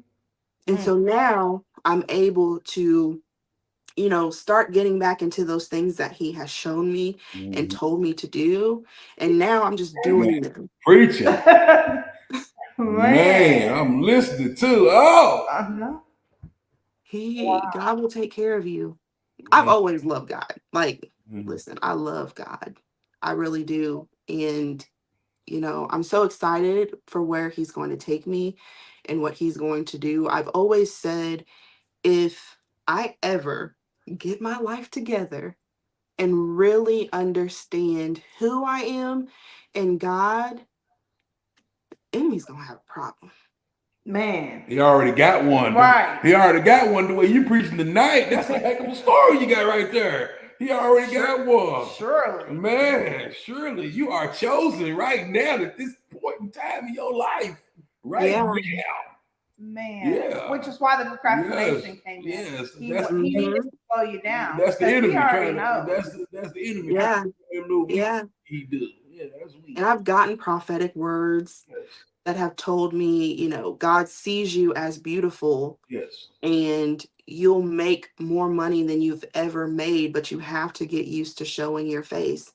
And so now I'm able to, start getting back into those things that he has shown me and told me to do. And now I'm just doing them. Preaching. Man, I'm listening too. Oh, God will take care of you. I've always loved God. Like, Mhm. listen, I love God. I really do. And, I'm so excited for where he's going to take me and what he's going to do. I've always said, if I ever get my life together and really understand who I am and God, the enemy's going to have a problem. Man. He already got one. Right. He already got one the way you preaching tonight. That's a heck of a story you got right there. He already got one. Surely. Man, surely you are chosen right now at this point in time in your life. Right now. Man. Yeah. Which is why the procrastination came in. Yes. He needed to slow you down. That's the enemy trying trying to. That's the enemy. Yeah. Yeah. He do. Yeah, that's weak. And I've gotten prophetic words that have told me, God sees you as beautiful. Yes. And you'll make more money than you've ever made, but you have to get used to showing your face.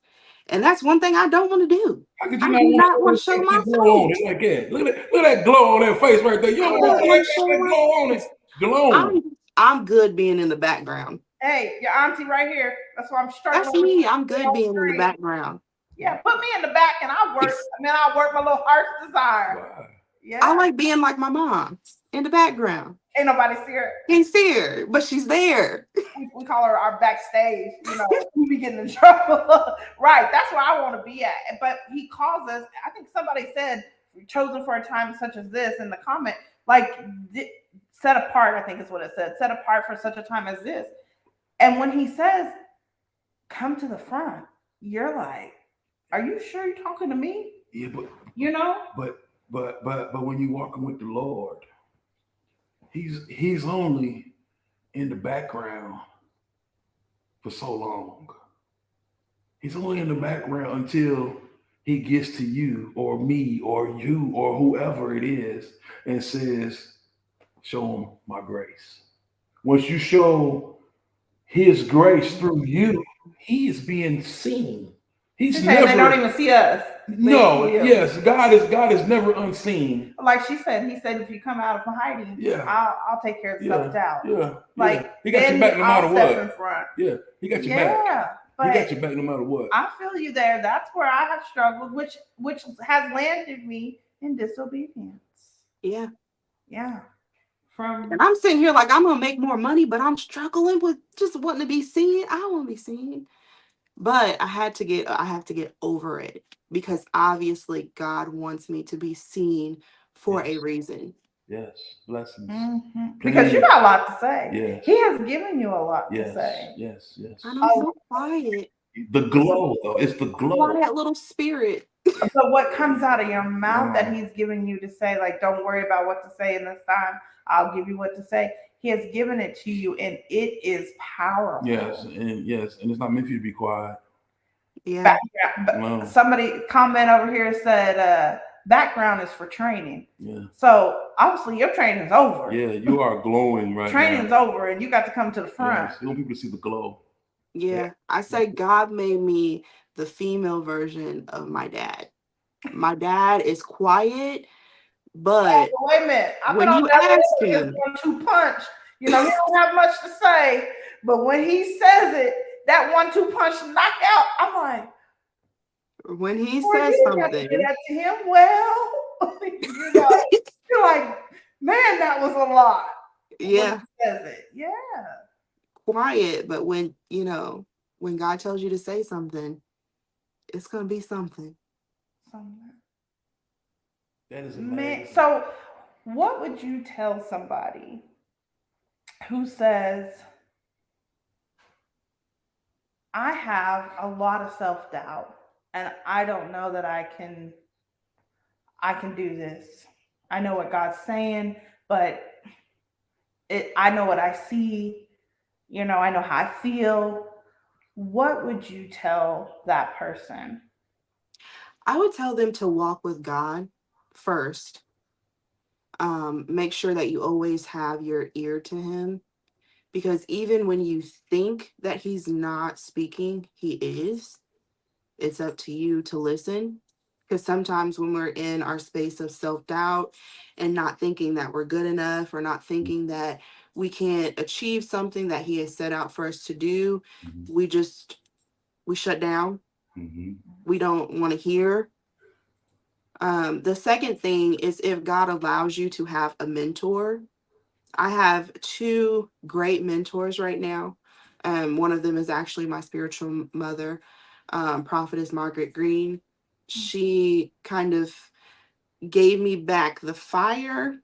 And that's one thing I don't want to do. How could I you do not want to show show my glow on face. it like that? Look at that glow on that face right there. You don't want to show that glow on it. Glow. I'm good being in the background. Hey, your auntie right here. That's why I'm struggling. That's me. I'm good being in the background. Yeah, put me in the back and I'll work. I'll work my little heart's desire. Wow. Yeah. I like being like my mom in the background. Ain't nobody see her. Can't see her, but she's there. We call her our backstage. We be getting in trouble. Right. That's where I want to be at. But he calls us. I think somebody said, chosen for a time such as this in the comment, like set apart, I think is what it said. Set apart for such a time as this. And when he says, come to the front, you're like, are you sure you're talking to me? Yeah, but But when you're walking with the Lord, he's only in the background for so long. He's only in the background until he gets to you or me or you or whoever it is and says, show him my grace. Once you show his grace through you, he is being seen. He's never. They don't even see us. No, yes, God is never unseen. Like she said, he said, if you come out of hiding, I'll take care of self-doubt. Yeah. Like he got your back no matter what. In front. Yeah, he got your back. He got your back no matter what. I feel you there. That's where I have struggled, which has landed me in disobedience. Yeah. Yeah. And I'm sitting here like I'm gonna make more money, but I'm struggling with just wanting to be seen. I want to be seen. But I have to get over it, because obviously God wants me to be seen for a Yes. reason. Yes. Blessings. Because you got a lot to say. Yes. He has given you a lot to Yes. say. Yes. Yes. And I'm so quiet. The glow, though. It's the glow. Quiet little spirit. But what comes out of your mouth that Wow. he's giving you to say, like, don't worry about what to say in this time. I'll give you what to say. He has given it to you, and it is powerful. Yes. And it's not meant for you to be quiet. Yeah. No. Somebody comment over here said, background is for training. Yeah. So obviously your training's over. Yeah. You are glowing right Training's now. over, and you got to come to the front. Yes. You want people to see the glow. Yeah. I say God made me the female version of my dad. My dad is quiet, but Wait a minute. I've been when on you that ask his him, 1-2 punch. You know, he don't have much to say, but when he says it, that 1-2 punch knockout, I'm like, when he boy, says you didn't have to something, say that to him. Well, you know, you're like, man, that was a lot. yeah, When he says it, yeah. quiet, but when when God tells you to say something, it's gonna be something. That is Man, amazing. so what would you tell somebody who says, I have a lot of self-doubt and I don't know that I can do this. I know what God's saying, but I know what I see, you know, I know how I feel. What would you tell that person? I would tell them to walk with God first. Make sure that you always have your ear to him, because even when you think that he's not speaking, he is. It's up to you to listen. Because sometimes when we're in our space of self-doubt and not thinking that we're good enough, or not thinking that we can't achieve something that he has set out for us to do, we shut down. We don't want to hear. The second thing is, if God allows you to have a mentor. I have 2 great mentors right now. One of them is actually my spiritual mother, Prophetess Margaret Green. She kind of gave me back the fire.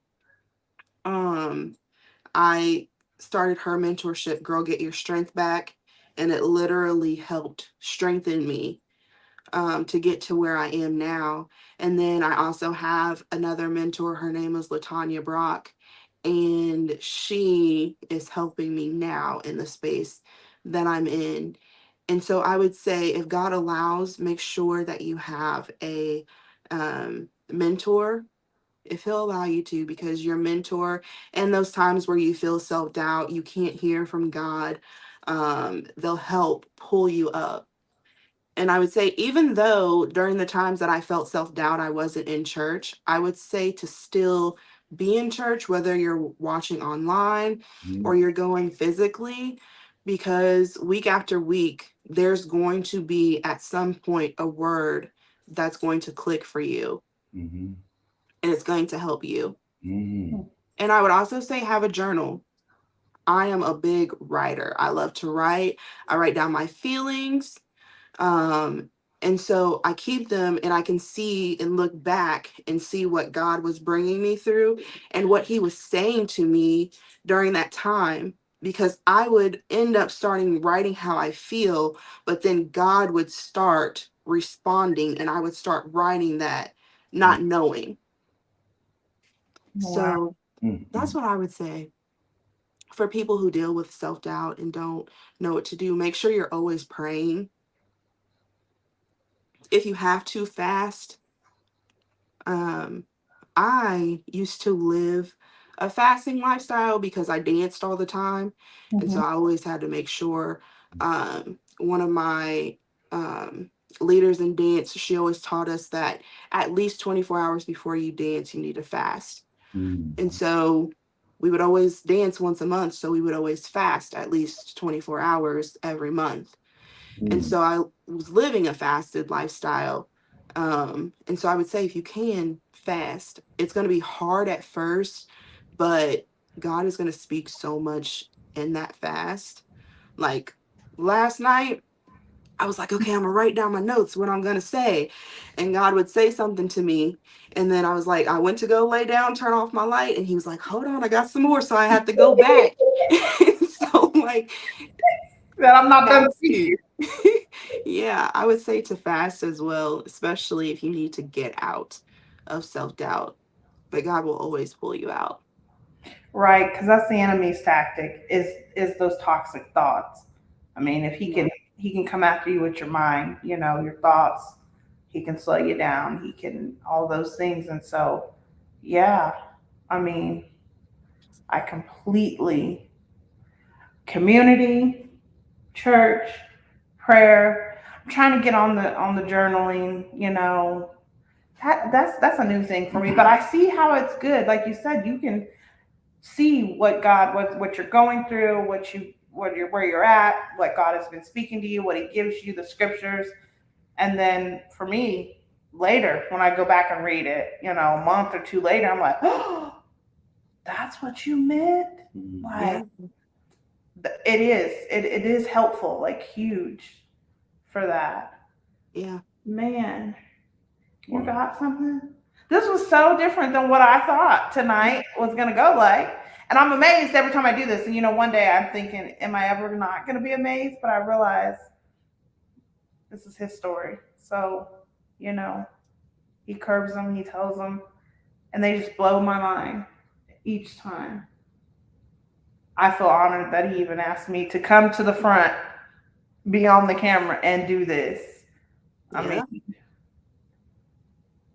I started her mentorship, Girl Get Your Strength Back, and it literally helped strengthen me to get to where I am now. And then I also have another mentor. Her name is Latanya Brock, and she is helping me now in the space that I'm in. And so I would say, if God allows, make sure that you have a mentor, if he'll allow you to, because your mentor, and those times where you feel self-doubt, you can't hear from God, they'll help pull you up. And I would say, even though during the times that I felt self-doubt, I wasn't in church, I would say to still be in church, whether you're watching online or you're going physically, because week after week, there's going to be at some point a word that's going to click for you, and it's going to help you. And I would also say, have a journal. I am a big writer. I love to write. I write down my feelings. And so I keep them, and I can see and look back and see what God was bringing me through and what he was saying to me during that time, because I would end up starting writing how I feel, but then God would start responding and I would start writing that, not knowing. So that's what I would say for people who deal with self-doubt and don't know what to do. Make sure you're always praying. If you have to, fast. I used to live a fasting lifestyle because I danced all the time. And so I always had to make sure, one of my leaders in dance, she always taught us that at least 24 hours before you dance, you need to fast. And so we would always dance once a month. So we would always fast at least 24 hours every month. And so I was living a fasted lifestyle. And so I would say, if you can fast, it's going to be hard at first, but God is going to speak so much in that fast. Like last night, I was like, okay, I'm gonna write down my notes, what I'm gonna say. And God would say something to me. And then I was like, I went to go lay down, turn off my light. And he was like, hold on, I got some more. So I had to go back. So like That I'm not done fasting. speaking. Yeah, I would say to fast as well, especially if you need to get out of self-doubt. But God will always pull you out. Right, because that's the enemy's tactic is those toxic thoughts. I mean, if Yeah. he can come after you with your mind, your thoughts, he can slow you down, he can all those things. And so, yeah, I mean, I completely community, church, prayer. I'm trying to get on the journaling, that's a new thing for me. But I see how it's good. Like you said, you can see what you're going through, where you're at, what God has been speaking to you, what he gives you, the scriptures. And then for me, later when I go back and read it, a month or two later, I'm like, oh, that's what you meant. Yeah. Like it is helpful, like huge for that. Yeah. Man, you Wow. got something? This was so different than what I thought tonight was going to go like. And I'm amazed every time I do this. And, one day I'm thinking, am I ever not going to be amazed? But I realize this is his story. So, he curbs them, he tells them, and they just blow my mind each time. I feel honored that he even asked me to come to the front, be on the camera, and do this. I Yeah. mean,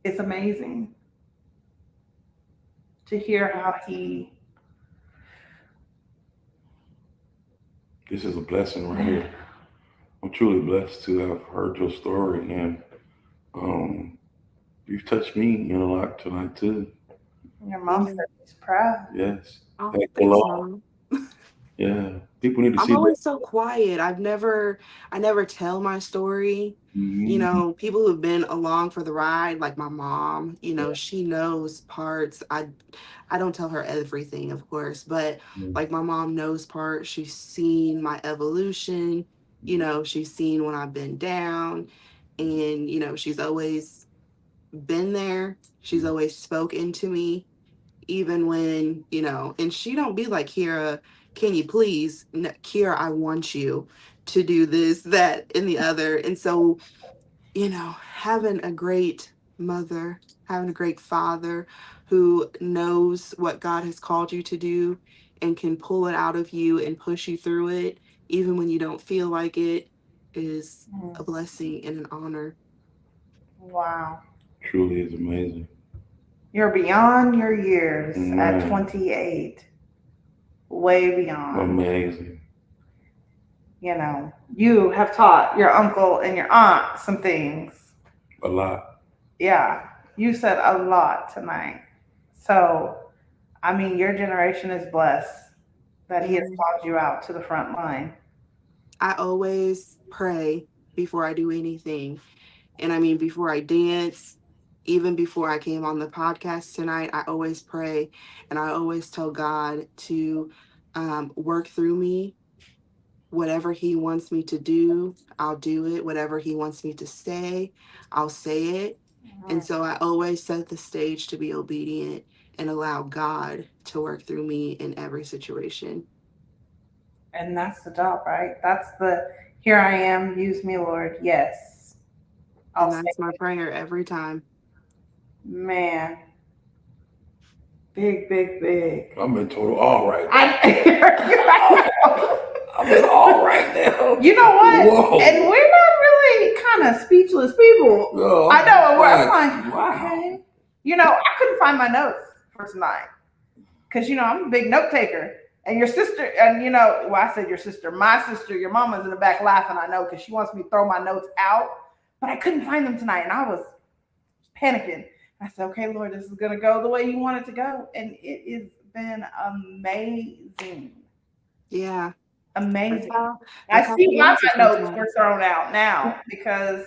it's amazing to hear how This is a blessing right here. I'm truly blessed to have heard your story, and you've touched me a lot tonight too. your mom Yeah. said she's proud. Yes. Oh, Thank the thanks, Lord. Mom. Yeah. People need to I'm see that. always so quiet. I never tell my story. Mhm. People who've been along for the ride, like my mom, she knows parts. I don't tell her everything, of course, but like my mom knows parts. She's seen my evolution, she's seen when I've been down, and she's always been there. She's always spoken to me, even when, and she don't be like, Kyairra, can you please? No, Kyairra, I want you to do this, that, and the other. And so, having a great mother, having a great father who knows what God has called you to do and can pull it out of you and push you through it, even when you don't feel like it, is a blessing and an honor. Wow. Truly is amazing. You're beyond your years at Man, 28. Way beyond. amazing. You have taught your uncle and your aunt some things. A lot. Yeah, you said a lot tonight. So, I mean, your generation is blessed that he has And called you out to the front line. I always pray before I do anything. And I mean, before I dance, even before I came on the podcast tonight, I always pray and I always tell God to work through me. Whatever he wants me to do, I'll do it. Whatever he wants me to say, I'll say it. And so I always set the stage to be obedient and allow God to work through me in every situation. And that's the job, right? That's the here I am, use me, Lord. Yes. I'll And say that's my it. prayer every time. Man, big, big, big. I'm in total awe right now. I, I'm in awe right now. you know what? Whoa. And we're not really kind of speechless people. No, I know. And I'm like, like, wow. okay. I couldn't find my notes for tonight because, I'm a big note taker. And your sister, and well, I said your sister, my sister, your mama's in the back laughing, I know, because she wants me to throw my notes out, but I couldn't find them tonight. And I was panicking. I said, okay, Lord, this is going to go the way you want it to go. And it has been amazing. Yeah. Amazing. That's I how see he why answers my notes sometimes. were thrown out now because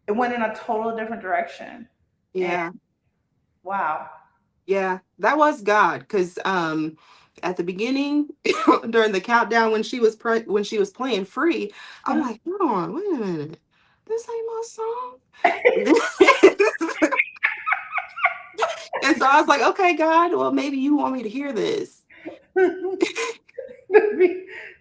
it went in a total different direction. Yeah. And wow. Yeah. That was God. Because At the beginning, during the countdown when she was playing Free, I'm like, hold on, wait a minute, this ain't my song. And so I was like, okay, God, well, maybe you want me to hear this.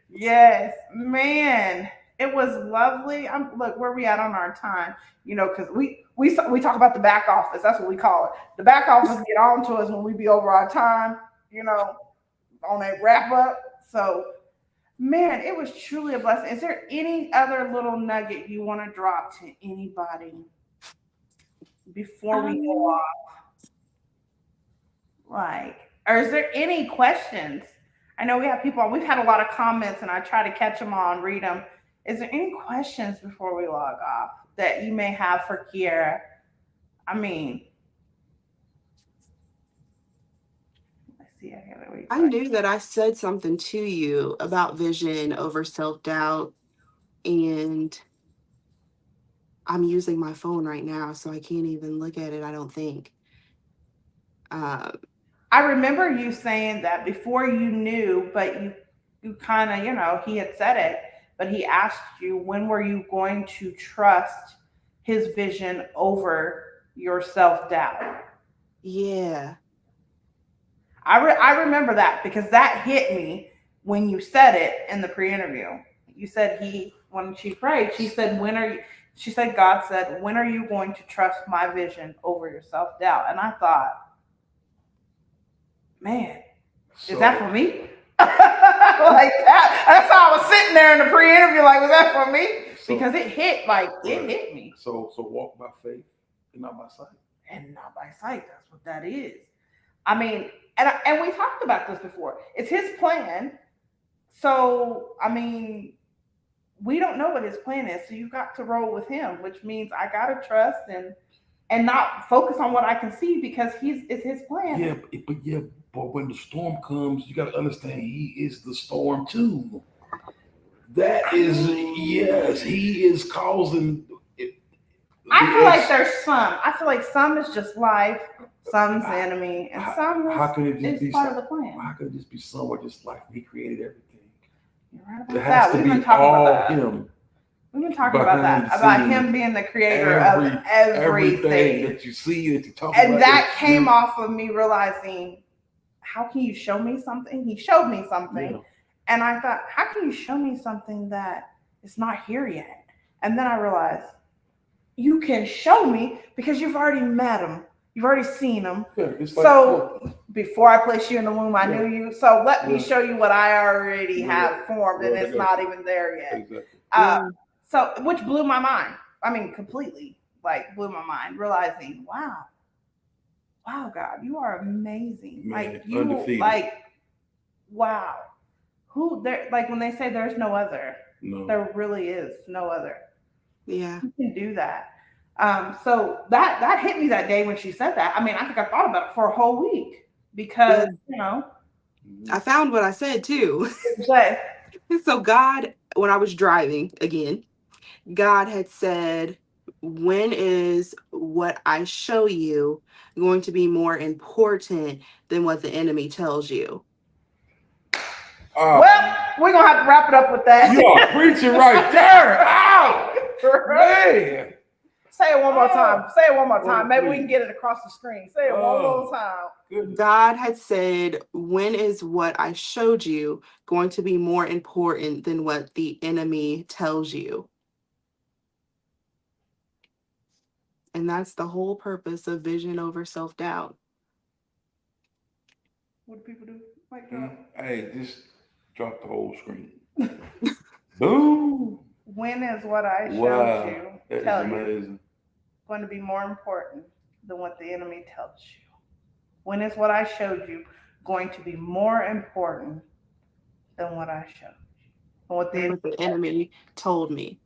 Yes, man, it was lovely. Look, where we at on our time? You know, because we talk about the back office. That's what we call it. The back office get on to us when we be over our time. You know, on a wrap up. So, man, it was truly a blessing. Is there any other little nugget you want to drop to anybody before we go off? Like, or is there any questions? I know we have people, we've had a lot of comments and I try to catch them all and read them. Is there any questions before we log off that you may have for Kyairra? I mean, let's see. I knew that I said something to you about vision over self-doubt, and I'm using my phone right now, so I can't even look at it, I don't think. I remember you saying that before you knew, but you kind of, you know, he had said it, but he asked you, when were you going to trust his vision over your self-doubt? Yeah. I remember that because that hit me when you said it in the pre-interview. You said when she prayed, she said, God said, when are you going to trust my vision over your self-doubt? And I thought, man, is that for me? Like that. That's how I was sitting there in the pre-interview, like, was that for me? Because it hit me. So walk by faith and not by sight. And not by sight. That's what that is. I mean, and we talked about this before. It's his plan. So, I mean, we don't know what his plan is. So you got to roll with him, which means I gotta trust and not focus on what I can see because it's his plan. Yeah, but when the storm comes, you got to understand he is the storm too. That is, yes, he is causing it. I feel like there's some. I feel like some is just life, some's the enemy, and some is part of the plan. How could it just be somewhere just life? He created everything. You're right about that. We've been talking about that. Him. We've been talking about that, about him being the creator of everything that you see, that you talk about. And that came off of me realizing, how can you show me something? He showed me something. Yeah. And I thought, how can you show me something that is not here yet? And then I realized, you can show me because you've already met him. You've already seen him. Yeah, before I placed you in the womb, I knew you. So let me show you what I already have formed, and it's not even there yet. Exactly. So, which blew my mind. I mean, completely, like, blew my mind, realizing, wow, God, you are amazing. Man, like, you, undefeated. like, wow. Who there? Like, when they say there's no other, there really is no other. Yeah, you can do that. So that hit me that day when she said that. I mean, I think I thought about it for a whole week because you know, I found what I said too. So God, when I was driving again, God had said, when is what I show you going to be more important than what the enemy tells you? Well, we're going to have to wrap it up with that. You are preaching right there. Ow! Man. Say it one more time. Say it one more time. Maybe we can get it across the screen. Say it one more time. Goodness. God had said, when is what I showed you going to be more important than what the enemy tells you? And that's the whole purpose of vision over self-doubt. What do people do? Hey, just drop the whole screen. Boom. When is what I showed you, tell you, going to be more important than what the enemy tells you? When is what I showed you going to be more important than what I showed you? Than what the enemy told me.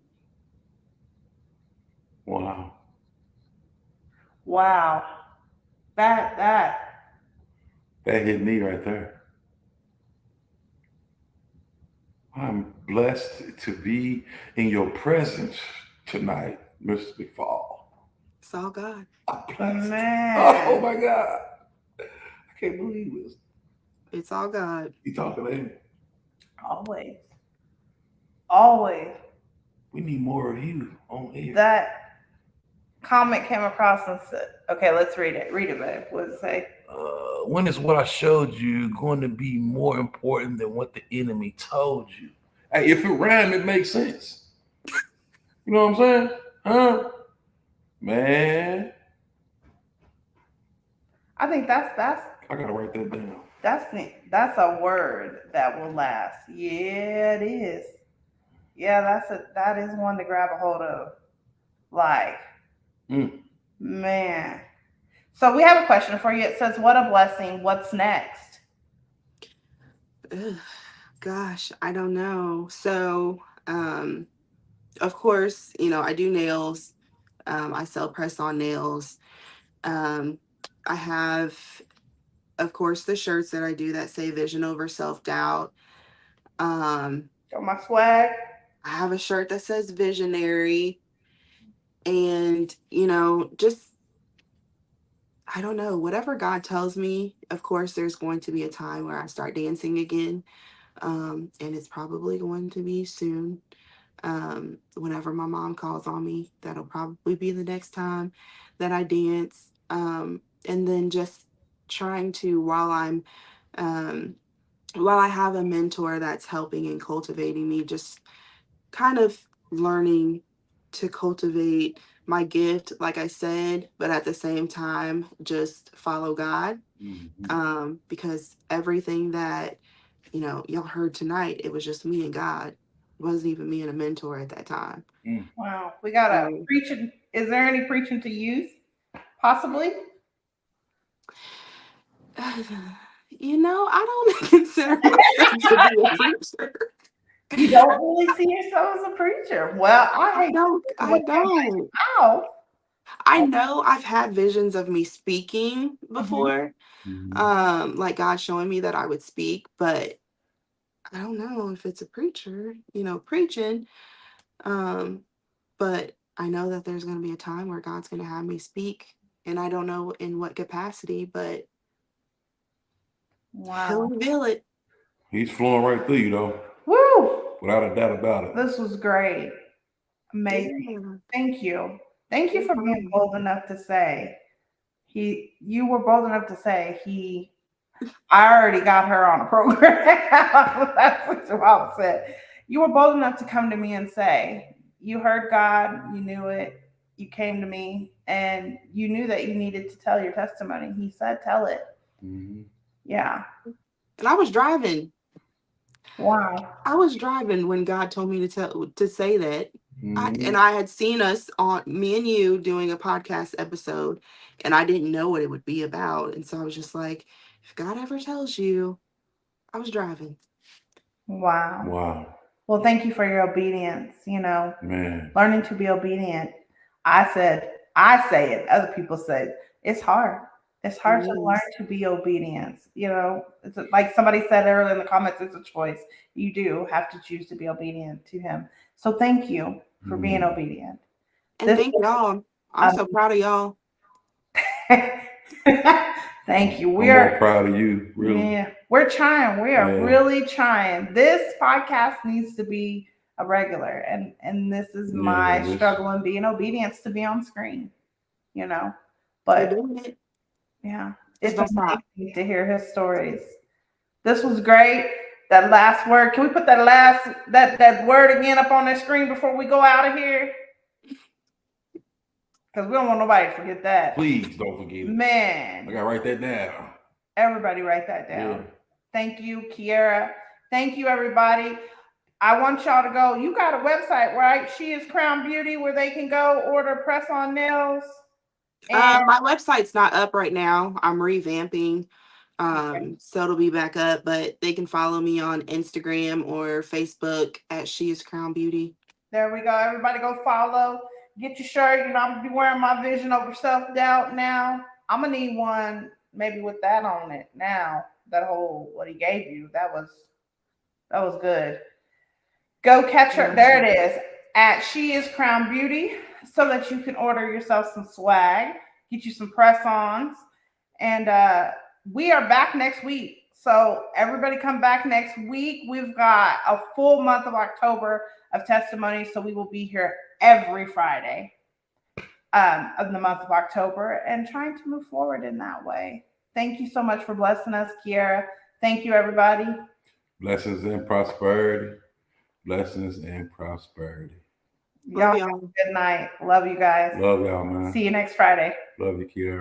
Wow. Wow. That hit me right there. I'm blessed to be in your presence tonight, Mr. McFall. It's all God. I'm blessed. Man. Oh my God. I can't believe this. It's all God. You talking to him? Always. Always. We need more of you on air. That comment came across and said, okay, let's read it. Read it, babe. What does it say? When is what I showed you going to be more important than what the enemy told you? Hey, if it rhyme, it makes sense. You know what I'm saying? Huh? Man. I think that's I gotta write that down. that's a word that will last. Yeah, it is. Yeah, that is one to grab a hold of. Like, man. So we have a question for you. It says, "What a blessing. What's next?" Ugh, gosh, I don't know. So, of course, I do nails. I sell press-on nails. I have, of course, the shirts that I do that say "Vision over self-doubt." Got my swag. I have a shirt that says "Visionary," and just I don't know, whatever God tells me. Of course, there's going to be a time where I start dancing again, and it's probably going to be soon. Whenever my mom calls on me, that'll probably be the next time that I dance. And then just trying to, while I have a mentor that's helping and cultivating me, just kind of learning to cultivate my gift, like I said, but at the same time, just follow God. Because everything that, y'all heard tonight, it was just me and God. It wasn't even me and a mentor at that time. Wow. We got a preaching. Is there any preaching to youth? Possibly? I don't consider myself to be a preacher. You don't really see yourself as a preacher. Well, I don't. How? I know I've had visions of me speaking before, like God showing me that I would speak, but I don't know if it's a preacher, preaching. But I know that there's going to be a time where God's going to have me speak, and I don't know in what capacity, but He'll reveal it. He's flowing right through you, though. Woo! Without a doubt about it. This was great. Amazing. Yeah. Thank you. Thank you for being bold enough to say you were bold enough to say I already got her on a program. That's what your mom said. You were bold enough to come to me and say, you heard God, you knew it, you came to me, and you knew that you needed to tell your testimony. He said, tell it. Yeah. And I was driving. Wow. I was driving when God told me to say that. And I had seen us on me and you doing a podcast episode, and I didn't know what it would be about. And so I was just like, if God ever tells you, I was driving. Wow. Well, thank you for your obedience, Man. Learning to be obedient. I say it, other people say it's hard. It's hard to learn to be obedient. It's like somebody said earlier in the comments, it's a choice. You do have to choose to be obedient to him. So thank you for being obedient. And thank y'all. I'm so proud of y'all. Thank you. I'm more proud of you. Really. Yeah, we're trying. We are really trying. This podcast needs to be a regular, and this is my struggle in being obedient to be on screen. But yeah, it's amazing to hear his stories. This was great. That last word. Can we put that word again up on the screen before we go out of here? Because we don't want nobody to forget that. Please don't forget it. Man. I got to write that down. Everybody write that down. Yeah. Thank you, Kyairra. Thank you, everybody. I want y'all to go. You got a website, right? She is Crown Beauty, where they can go order press-on nails. My website's not up right now. I'm revamping. So it'll be back up, but they can follow me on Instagram or Facebook at She is Crown Beauty. There we go. Everybody go follow. Get your shirt. I'm gonna be wearing my vision over self-doubt now. I'm gonna need one maybe with that on it now. That whole what he gave you. That was good. Go catch her. There it is. At She is Crown Beauty, so that you can order yourself some swag, get you some press-ons. And we are back next week. So everybody come back next week. We've got a full month of October of testimonies. So we will be here every Friday of the month of October and trying to move forward in that way. Thank you so much for blessing us, Kyairra. Thank you, everybody. Blessings and prosperity. Blessings and prosperity. Y'all have a good night. Love you guys. Love y'all, man. See you next Friday. Love you, Kyairra.